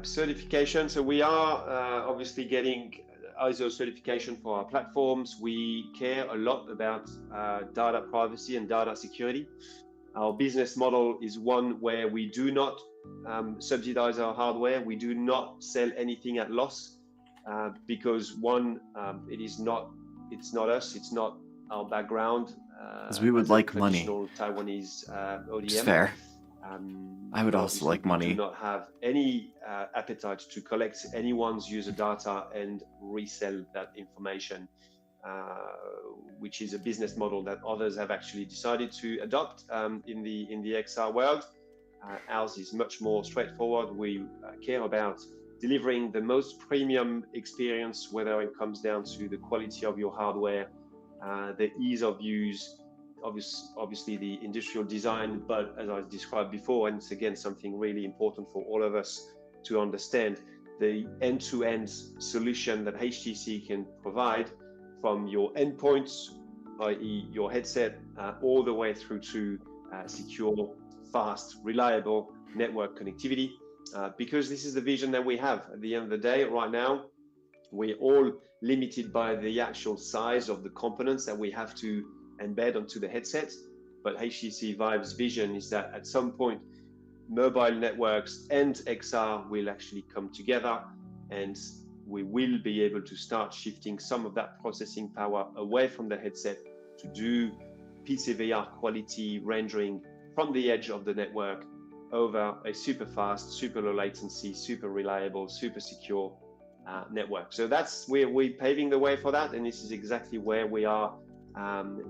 Certification. So we are obviously getting ISO certification for our platforms. We care a lot about data privacy and data security. Our business model is one where we do not subsidize our hardware. We do not sell anything at loss because one, it's not us, it's not our background. As we would like money. Taiwanese ODM. It's fair. I would also like money. We do not have any appetite to collect anyone's user data and resell that information, which is a business model that others have actually decided to adopt in the XR world. Ours is much more straightforward. We care about delivering the most premium experience, whether it comes down to the quality of your hardware, the ease of use, obviously the industrial design, but as I described before, and it's again something really important for all of us to understand, the end-to-end solution that HTC can provide from your endpoints, i.e. your headset, all the way through to secure, fast, reliable network connectivity, because this is the vision that we have. At the end of the day, right now, we're all limited by the actual size of the components that we have to embed onto the headset, but HTC Vive's vision is that at some point mobile networks and XR will actually come together, and we will be able to start shifting some of that processing power away from the headset to do PCVR quality rendering from the edge of the network over a super fast, super low latency, super reliable, super secure network. So that's where we're paving the way for that, and this is exactly where we are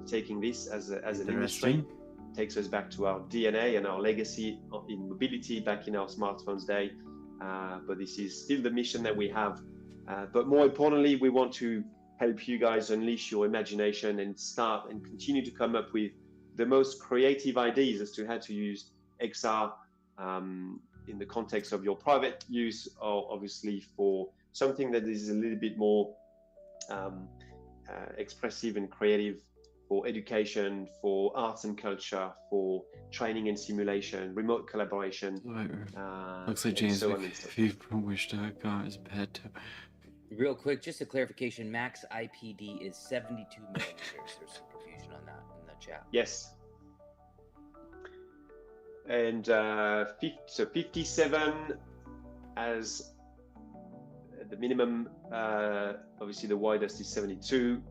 taking this as an industry. Takes us back to our DNA and our legacy in mobility back in our smartphones day, but this is still the mission that we have. But more importantly, we want to help you guys unleash your imagination and start and continue to come up with the most creative ideas as to how to use XR in the context of your private use, or obviously for something that is a little bit more expressive and creative, for education, for arts and culture, for training and simulation, remote collaboration. Looks like and James so on and so McPhee from Wish.com is bad too. Real quick, just a clarification, max IPD is 72 millimeters. There's some confusion on that in the chat. Yes. And so 57 as the minimum. Obviously, the widest is 72,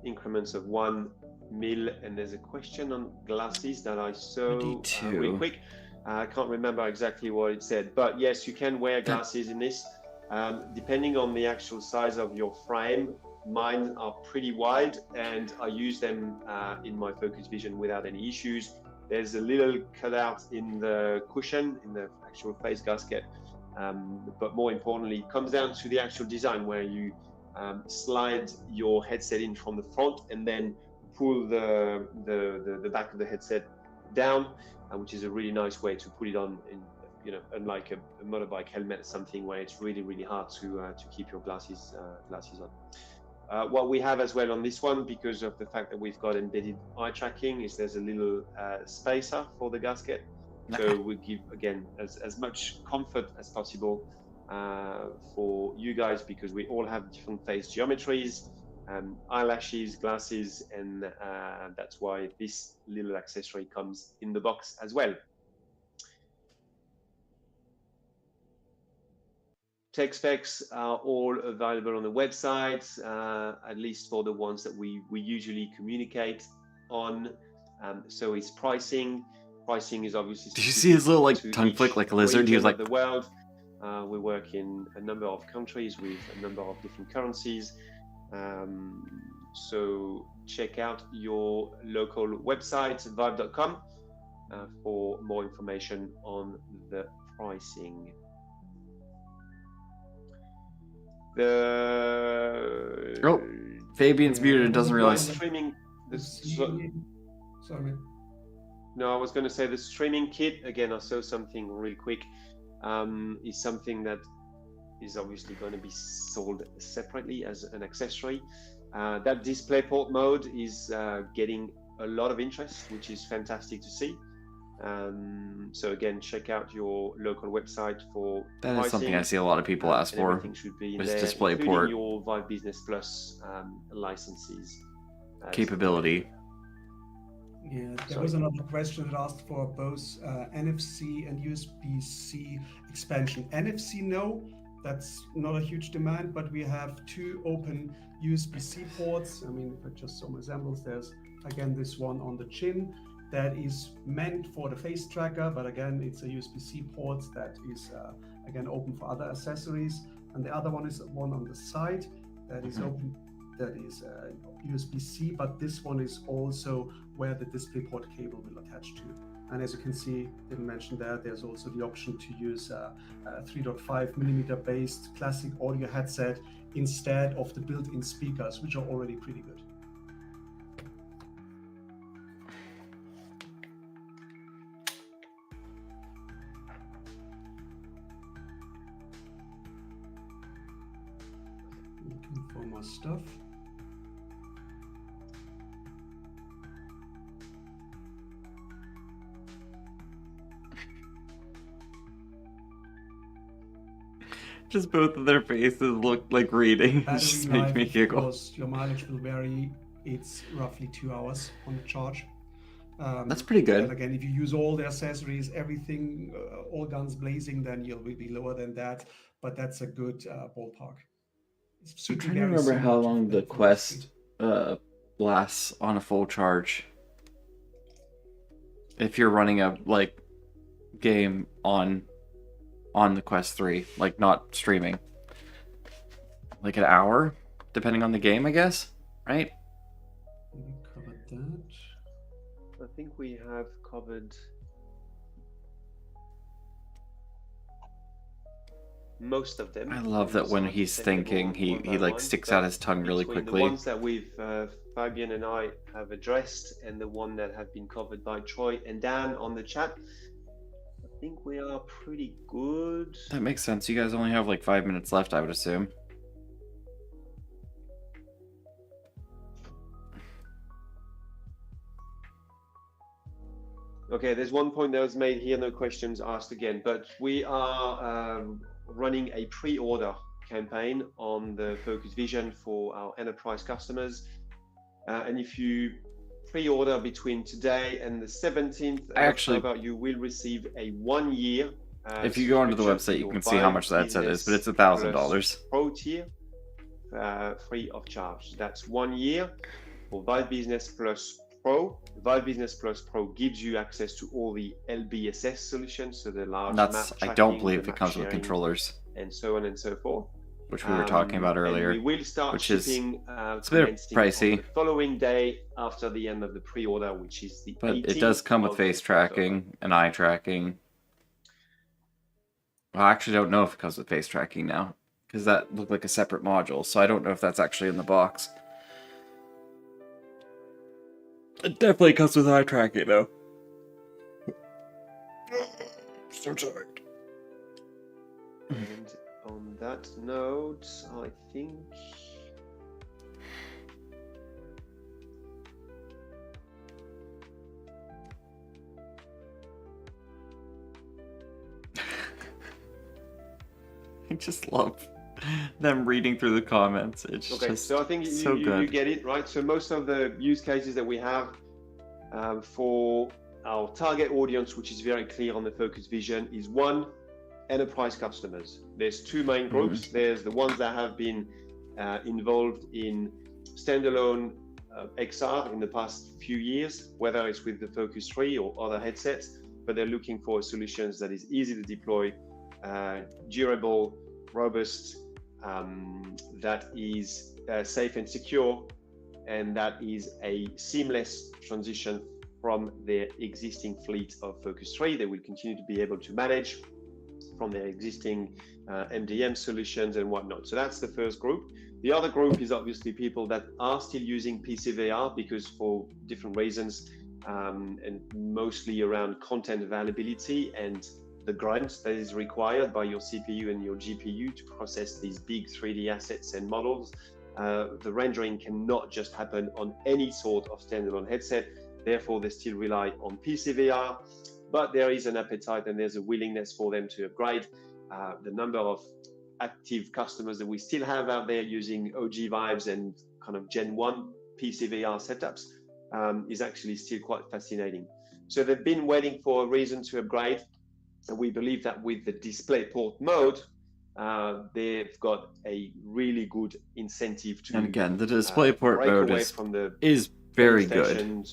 increments of 1 mil. And there's a question on glasses that I saw really quick. I can't remember exactly what it said, but yes, you can wear glasses in this. Depending on the actual size of your frame, mine are pretty wide, and I use them in my Focus Vision without any issues. There's a little cutout in the cushion, in the actual face gasket, but more importantly, it comes down to the actual design, where you slide your headset in from the front and then pull the back of the headset down, which is a really nice way to put it on, unlike a motorbike helmet or something, where it's really hard to keep your glasses on. What we have as well on this one, because of the fact that we've got embedded eye tracking, is there's a little spacer for the gasket. So we give, again, as much comfort as possible for you guys, because we all have different face geometries, eyelashes, glasses, and that's why this little accessory comes in the box as well. Tech specs are all available on the website, at least for the ones that we usually communicate on. So it's pricing. Pricing is obviously. Did you see his little tongue flick like a lizard? He was like the world. We work in a number of countries with a number of different currencies. So check out your local website, vive.com, for more information on the pricing. Fabian's muted and doesn't realize. Streaming. Sorry. No, I was going to say the streaming kit, again, I saw something real quick, is something that is obviously going to be sold separately as an accessory. That DisplayPort mode is getting a lot of interest, which is fantastic to see. So again, check out your local website for that pricing. is something I see a lot of people ask for. Everything should be in is there, DisplayPort including your Vive Business Plus licenses. Capability. Yeah, there was another question that asked for both NFC and USB-C expansion. NFC, no, that's not a huge demand, but we have 2 open USB-C ports. I mean, if I just show my examples, there's again this one on the chin that is meant for the face tracker, but again, it's a USB-C port that is again open for other accessories. And the other one is one on the side that is open, that is USB-C, but this one is also where the DisplayPort cable will attach to. And as you can see, didn't mention that, there's also the option to use a 3.5 millimeter based classic audio headset instead of the built-in speakers, which are already pretty good. Looking for more stuff. Just both of their faces looked like reading. It just made me giggle. Because your mileage will vary. It's roughly 2 hours on the charge. That's pretty good. And again, if you use all the accessories, everything, all guns blazing, then you'll be lower than that. But that's a good ballpark. I'm trying to remember how long the Quest lasts on a full charge. If you're running a game on the Quest 3, not streaming. Like an hour, depending on the game, I guess, right? We covered that. I think we have covered most of them. I love that when he's thinking, he sticks out his tongue really quickly. The ones that Fabian and I have addressed, and the one that have been covered by Troy and Dan on the chat, think we are pretty good. That makes sense. You guys only have like 5 minutes left, I would assume. Okay, there's one point that was made here, no questions asked again, but we are running a pre-order campaign on the Focus Vision for our enterprise customers. And if you pre-order between today and the 17th of October, you will receive a 1-year. If you go onto the website, you can see how much the headset is, but it's $1,000. Pro tier, free of charge. That's 1 year for Vive Business Plus Pro. Vive Business Plus Pro gives you access to all the LBSS solutions, so the large map tracking, I don't believe it comes with controllers, and so on and so forth, which we were talking about earlier. We will start shipping, it's a bit pricey. the following day after the end of the pre-order, which is the 18th. But it does come with face tracking and eye tracking. Well, I actually don't know if it comes with face tracking now, because that looked like a separate module, so I don't know if that's actually in the box. It definitely comes with eye tracking, though. So tired. And on that note, I think... I just love them reading through the comments. It's okay, just so I think you get it, right? So most of the use cases that we have for our target audience, which is very clear on the Focus Vision, is one, enterprise customers. There's two main groups. There's the ones that have been involved in standalone XR in the past few years, whether it's with the Focus 3 or other headsets, but they're looking for solutions that is easy to deploy, durable, robust, that is safe and secure, and that is a seamless transition from their existing fleet of Focus 3. They will continue to be able to manage from their existing MDM solutions and whatnot. So that's the first group. The other group is obviously people that are still using PCVR because for different reasons, and mostly around content availability and the grunt that is required by your CPU and your GPU to process these big 3D assets and models. The rendering cannot just happen on any sort of standalone headset. Therefore, they still rely on PCVR, but there is an appetite and there's a willingness for them to upgrade. The number of active customers that we still have out there using OG Vives and kind of Gen 1 PCVR setups is actually still quite fascinating. So they've been waiting for a reason to upgrade. And we believe that with the DisplayPort mode, they've got a really good incentive to. And again, the DisplayPort mode is very good.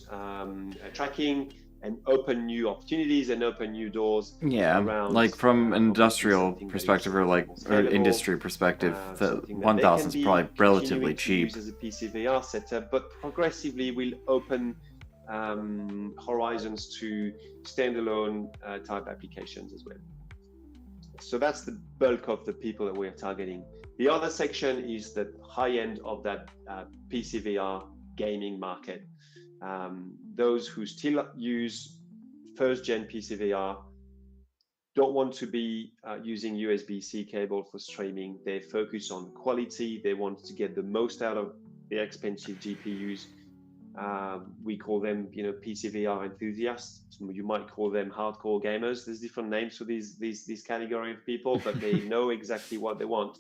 Tracking and open new opportunities and open new doors. Yeah, like from an industrial perspective or like industry perspective, the 1000 is probably relatively cheap. As a PCVR setup, but progressively will open horizons to standalone type applications as well. So that's the bulk of the people that we're targeting. The other section is the high end of that PCVR gaming market. Those who still use first gen PCVR don't want to be using USB-C cable for streaming. They focus on quality. They want to get the most out of their expensive GPUs. We call them, PCVR enthusiasts. You might call them hardcore gamers. There's different names for these category of people, but they know exactly what they want,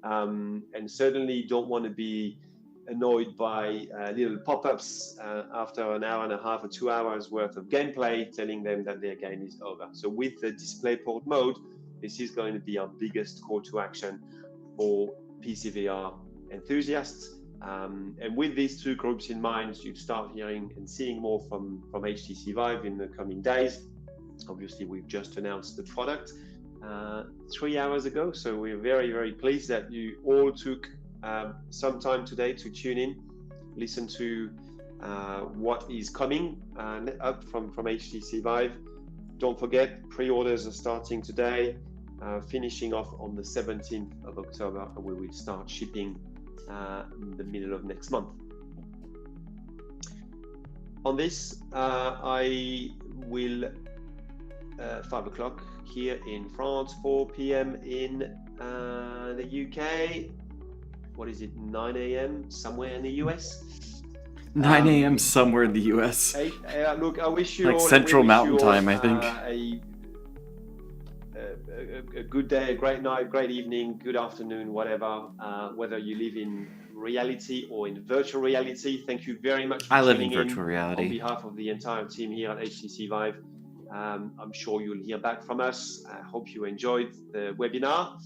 and certainly don't want to be annoyed by little pop-ups after an hour and a half or 2 hours worth of gameplay telling them that their game is over. So with the DisplayPort mode, this is going to be our biggest call to action for PCVR enthusiasts. And with these two groups in mind, you'd start hearing and seeing more from HTC Vive in the coming days. Obviously, we've just announced the product 3 hours ago, so we're very, very pleased that you all took some time today to tune in, listen to what is coming up from HTC Vive. Don't forget, pre-orders are starting today, finishing off on the 17th of October, and we will start shipping in the middle of next month. On this, I will 5 o'clock here in France, 4 p.m. in the UK. What is it, 9 a.m. somewhere in the US? 9 a.m. somewhere in the U.S. Look, I wish you Like all Central we wish Mountain you all, Time, I think. A good day, a great night, great evening, good afternoon, whatever. Whether you live in reality or in virtual reality, thank you very much for I live in tuning virtual on reality. behalf of the entire team here at HTC Vive. I'm sure you'll hear back from us. I hope you enjoyed the webinar.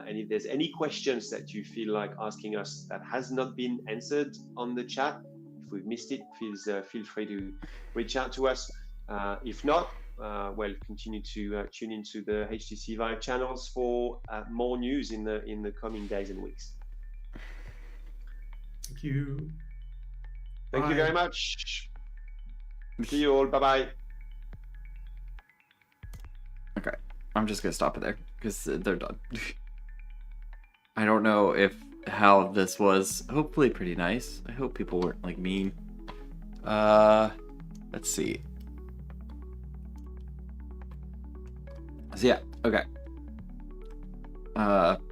And if there's any questions that you feel like asking us that has not been answered on the chat, if we've missed it, feel free to reach out to us. If not, well, continue to tune into the HTC Vive channels for more news in the coming days and weeks. Thank you. Thank you Bye. very much. See you all. Bye-bye. Okay, I'm just gonna stop it there because they're done. I don't know how this was. Hopefully pretty nice. I hope people weren't like mean. Let's see. So yeah, okay.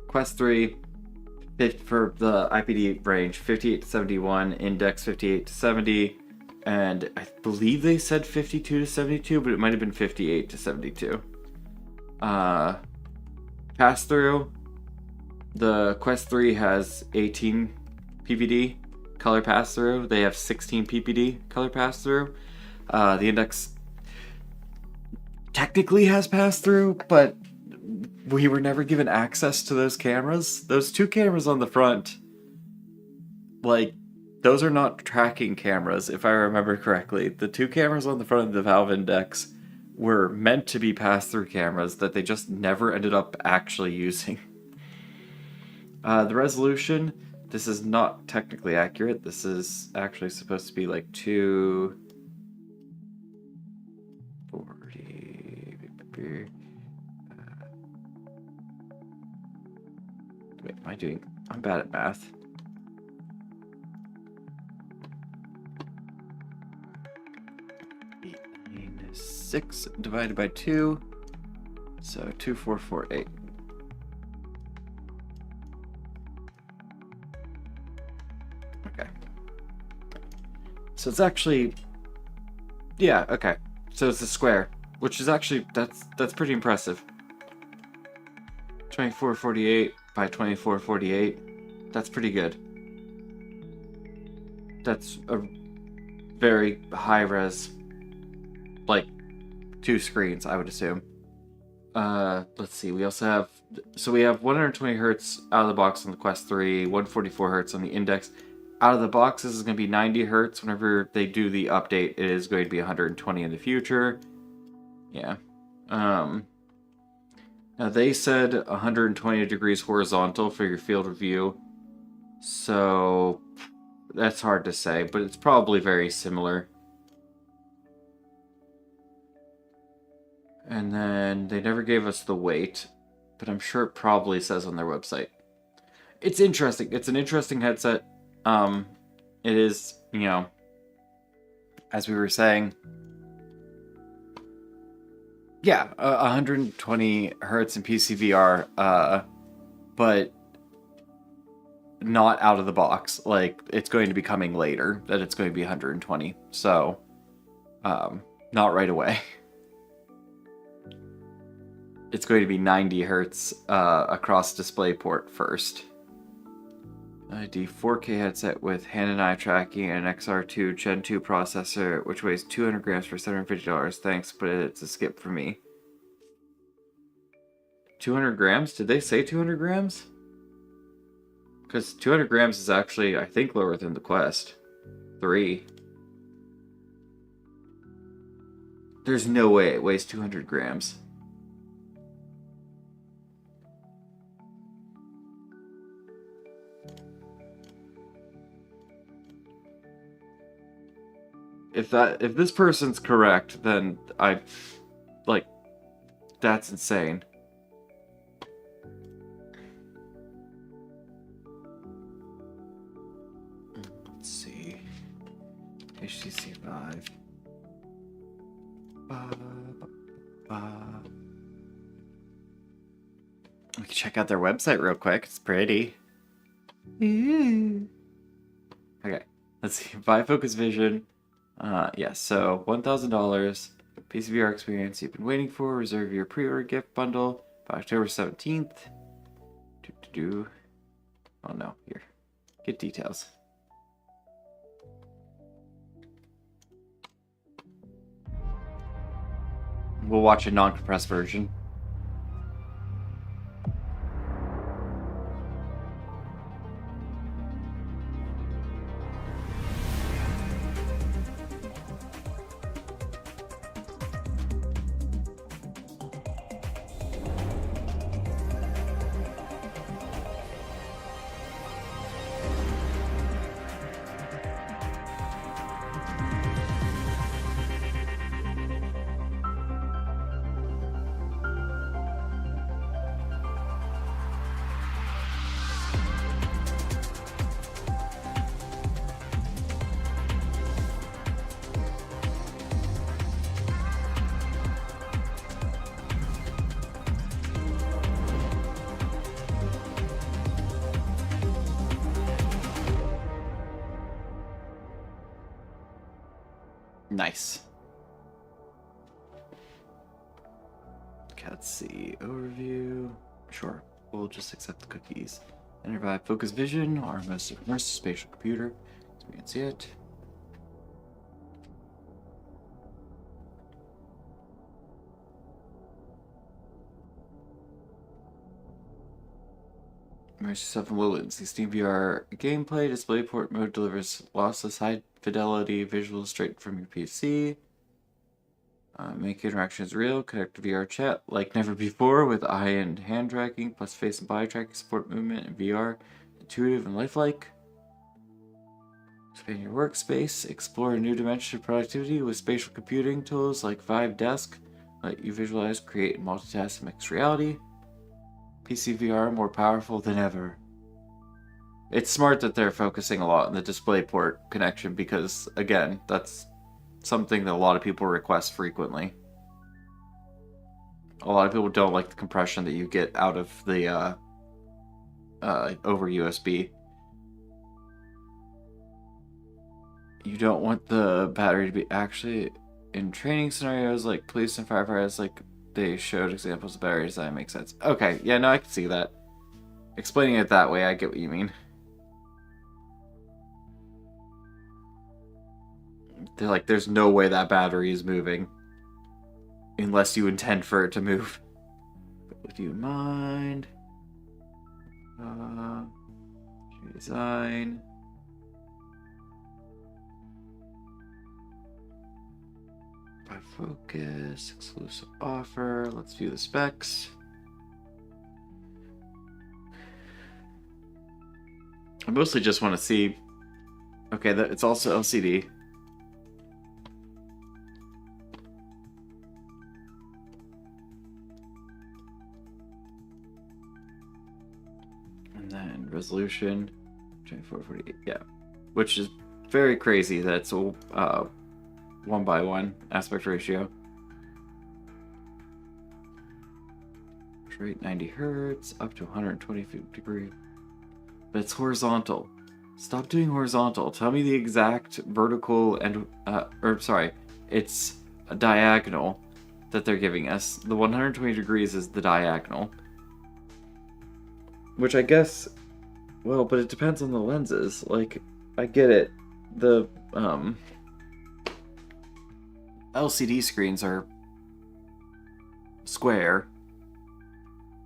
Quest 3 for the IPD range 58 to 71, index 58 to 70, and I believe they said 52 to 72, but it might have been 58 to 72. Pass through. The Quest 3 has 18 PPD color pass through. They have 16 PPD color pass through. The index technically has pass through, but we were never given access to those cameras. Those two cameras on the front, like, those are not tracking cameras, if I remember correctly. The two cameras on the front of the Valve Index were meant to be pass-through cameras that they just never ended up actually using. The resolution, this is not technically accurate. This is actually supposed to be like 240. Wait, I'm bad at math. Six divided by 2, so 2448. Okay. So it's actually, yeah, okay. So it's a square, which is actually, that's pretty impressive. 2448 by 2448. That's pretty good. That's a very high res, like 2 screens, I would assume. Let's see, we also have, so we have 120 hertz out of the box on the Quest 3, 144 hertz on the Index. Out of the box, this is going to be 90 hertz. Whenever they do the update, it is going to be 120 in the future. Yeah. Now they said 120 degrees horizontal for your field of view. So that's hard to say, but it's probably very similar. And then they never gave us the weight, but I'm sure it probably says on their website. It's interesting. It's an interesting headset. It is, you know, as we were saying, yeah, 120 hertz in PCVR, but not out of the box. Like, it's going to be coming later that it's going to be 120. So, not right away. It's going to be 90 hertz across DisplayPort first. ID 4K headset with hand and eye tracking and an XR2 Gen 2 processor, which weighs 200 grams for $750. Thanks, but it's a skip for me. 200 grams? Did they say 200 grams? Because 200 grams is actually, I think, lower than the Quest 3. There's no way it weighs 200 grams. If this person's correct, then that's insane. Let's see. HTC Vive. We can check out their website real quick. It's pretty. Okay, let's see. Bifocus Vision. Yeah, so $1,000. PCVR experience you've been waiting for. Reserve your pre-order gift bundle by October 17th. Oh no, here. Get details. We'll watch a non-compressed version. Nice. Okay, let's see. Overview. Sure. We'll just accept the cookies. Enter Vive Focus Vision, our most immersive spatial computer. So we can see it. Immerse yourself in Lowlands. The Steam VR gameplay DisplayPort mode delivers lossless high fidelity visuals straight from your PC. Make interactions real. Connect to VR chat like never before with eye and hand tracking, plus face and body tracking, support movement in VR. Intuitive and lifelike. Expand your workspace. Explore a new dimension of productivity with spatial computing tools like Vive Desk. Let you visualize, create, and multitask in mixed reality. PC VR more powerful than ever. It's smart that they're focusing a lot on the DisplayPort connection because, again, that's something that a lot of people request frequently. A lot of people don't like the compression that you get out of the over USB. You don't want the battery to be actually in training scenarios like police and firefighters, like they showed examples of battery design. Makes sense. Okay, yeah, no, I can see that. Explaining it that way, I get what you mean. They're like, there's no way that battery is moving unless you intend for it to move. But would you mind? Design. By focus, exclusive offer. Let's view the specs. I mostly just want to see. Okay, that it's also LCD. And then resolution 2448, yeah, which is very crazy that it's all 1:1 aspect ratio. Rate 90 hertz, up to 120 degree. But it's horizontal. Stop doing horizontal. Tell me the exact vertical and it's a diagonal that they're giving us. The 120 degrees is the diagonal. Which I guess, well, but it depends on the lenses. Like, I get it. The LCD screens are square,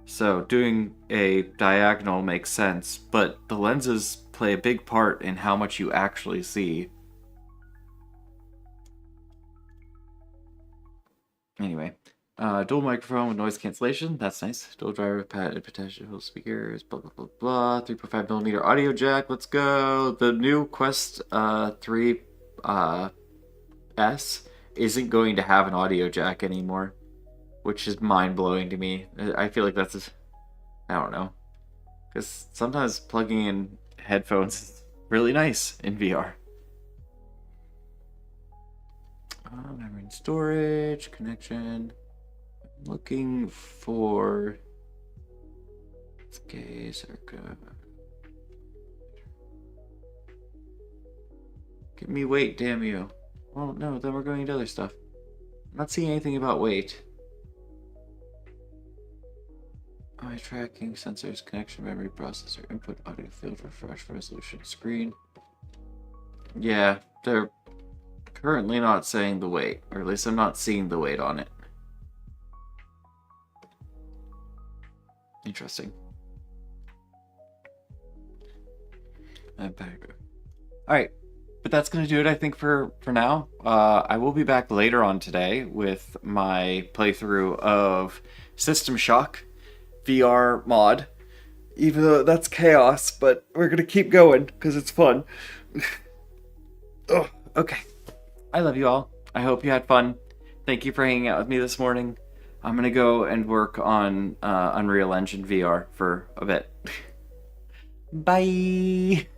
so doing a diagonal makes sense, but the lenses play a big part in how much you actually see. Anyway, dual microphone with noise cancellation, that's nice. Dual driver, patented potential speakers, blah blah blah blah. 3.5mm audio jack, let's go. The new Quest 3 S isn't going to have an audio jack anymore, which is mind-blowing to me. I feel like that's I don't know, because sometimes plugging in headphones is really nice in VR. Memory and storage, connection, Looking for... Okay, circa... Give me weight, damn you. Well, no, then we're going into other stuff. I'm not seeing anything about weight. Eye tracking, sensors, connection, memory, processor, input, audio, field, refresh, resolution, screen. Yeah, they're currently not saying the weight, or at least I'm not seeing the weight on it. Interesting. Alright, but that's going to do it, I think, for now. I will be back later on today with my playthrough of System Shock VR mod. Even though that's chaos, but we're going to keep going because it's fun. Oh, okay. I love you all. I hope you had fun. Thank you for hanging out with me this morning. I'm going to go and work on Unreal Engine VR for a bit. Bye!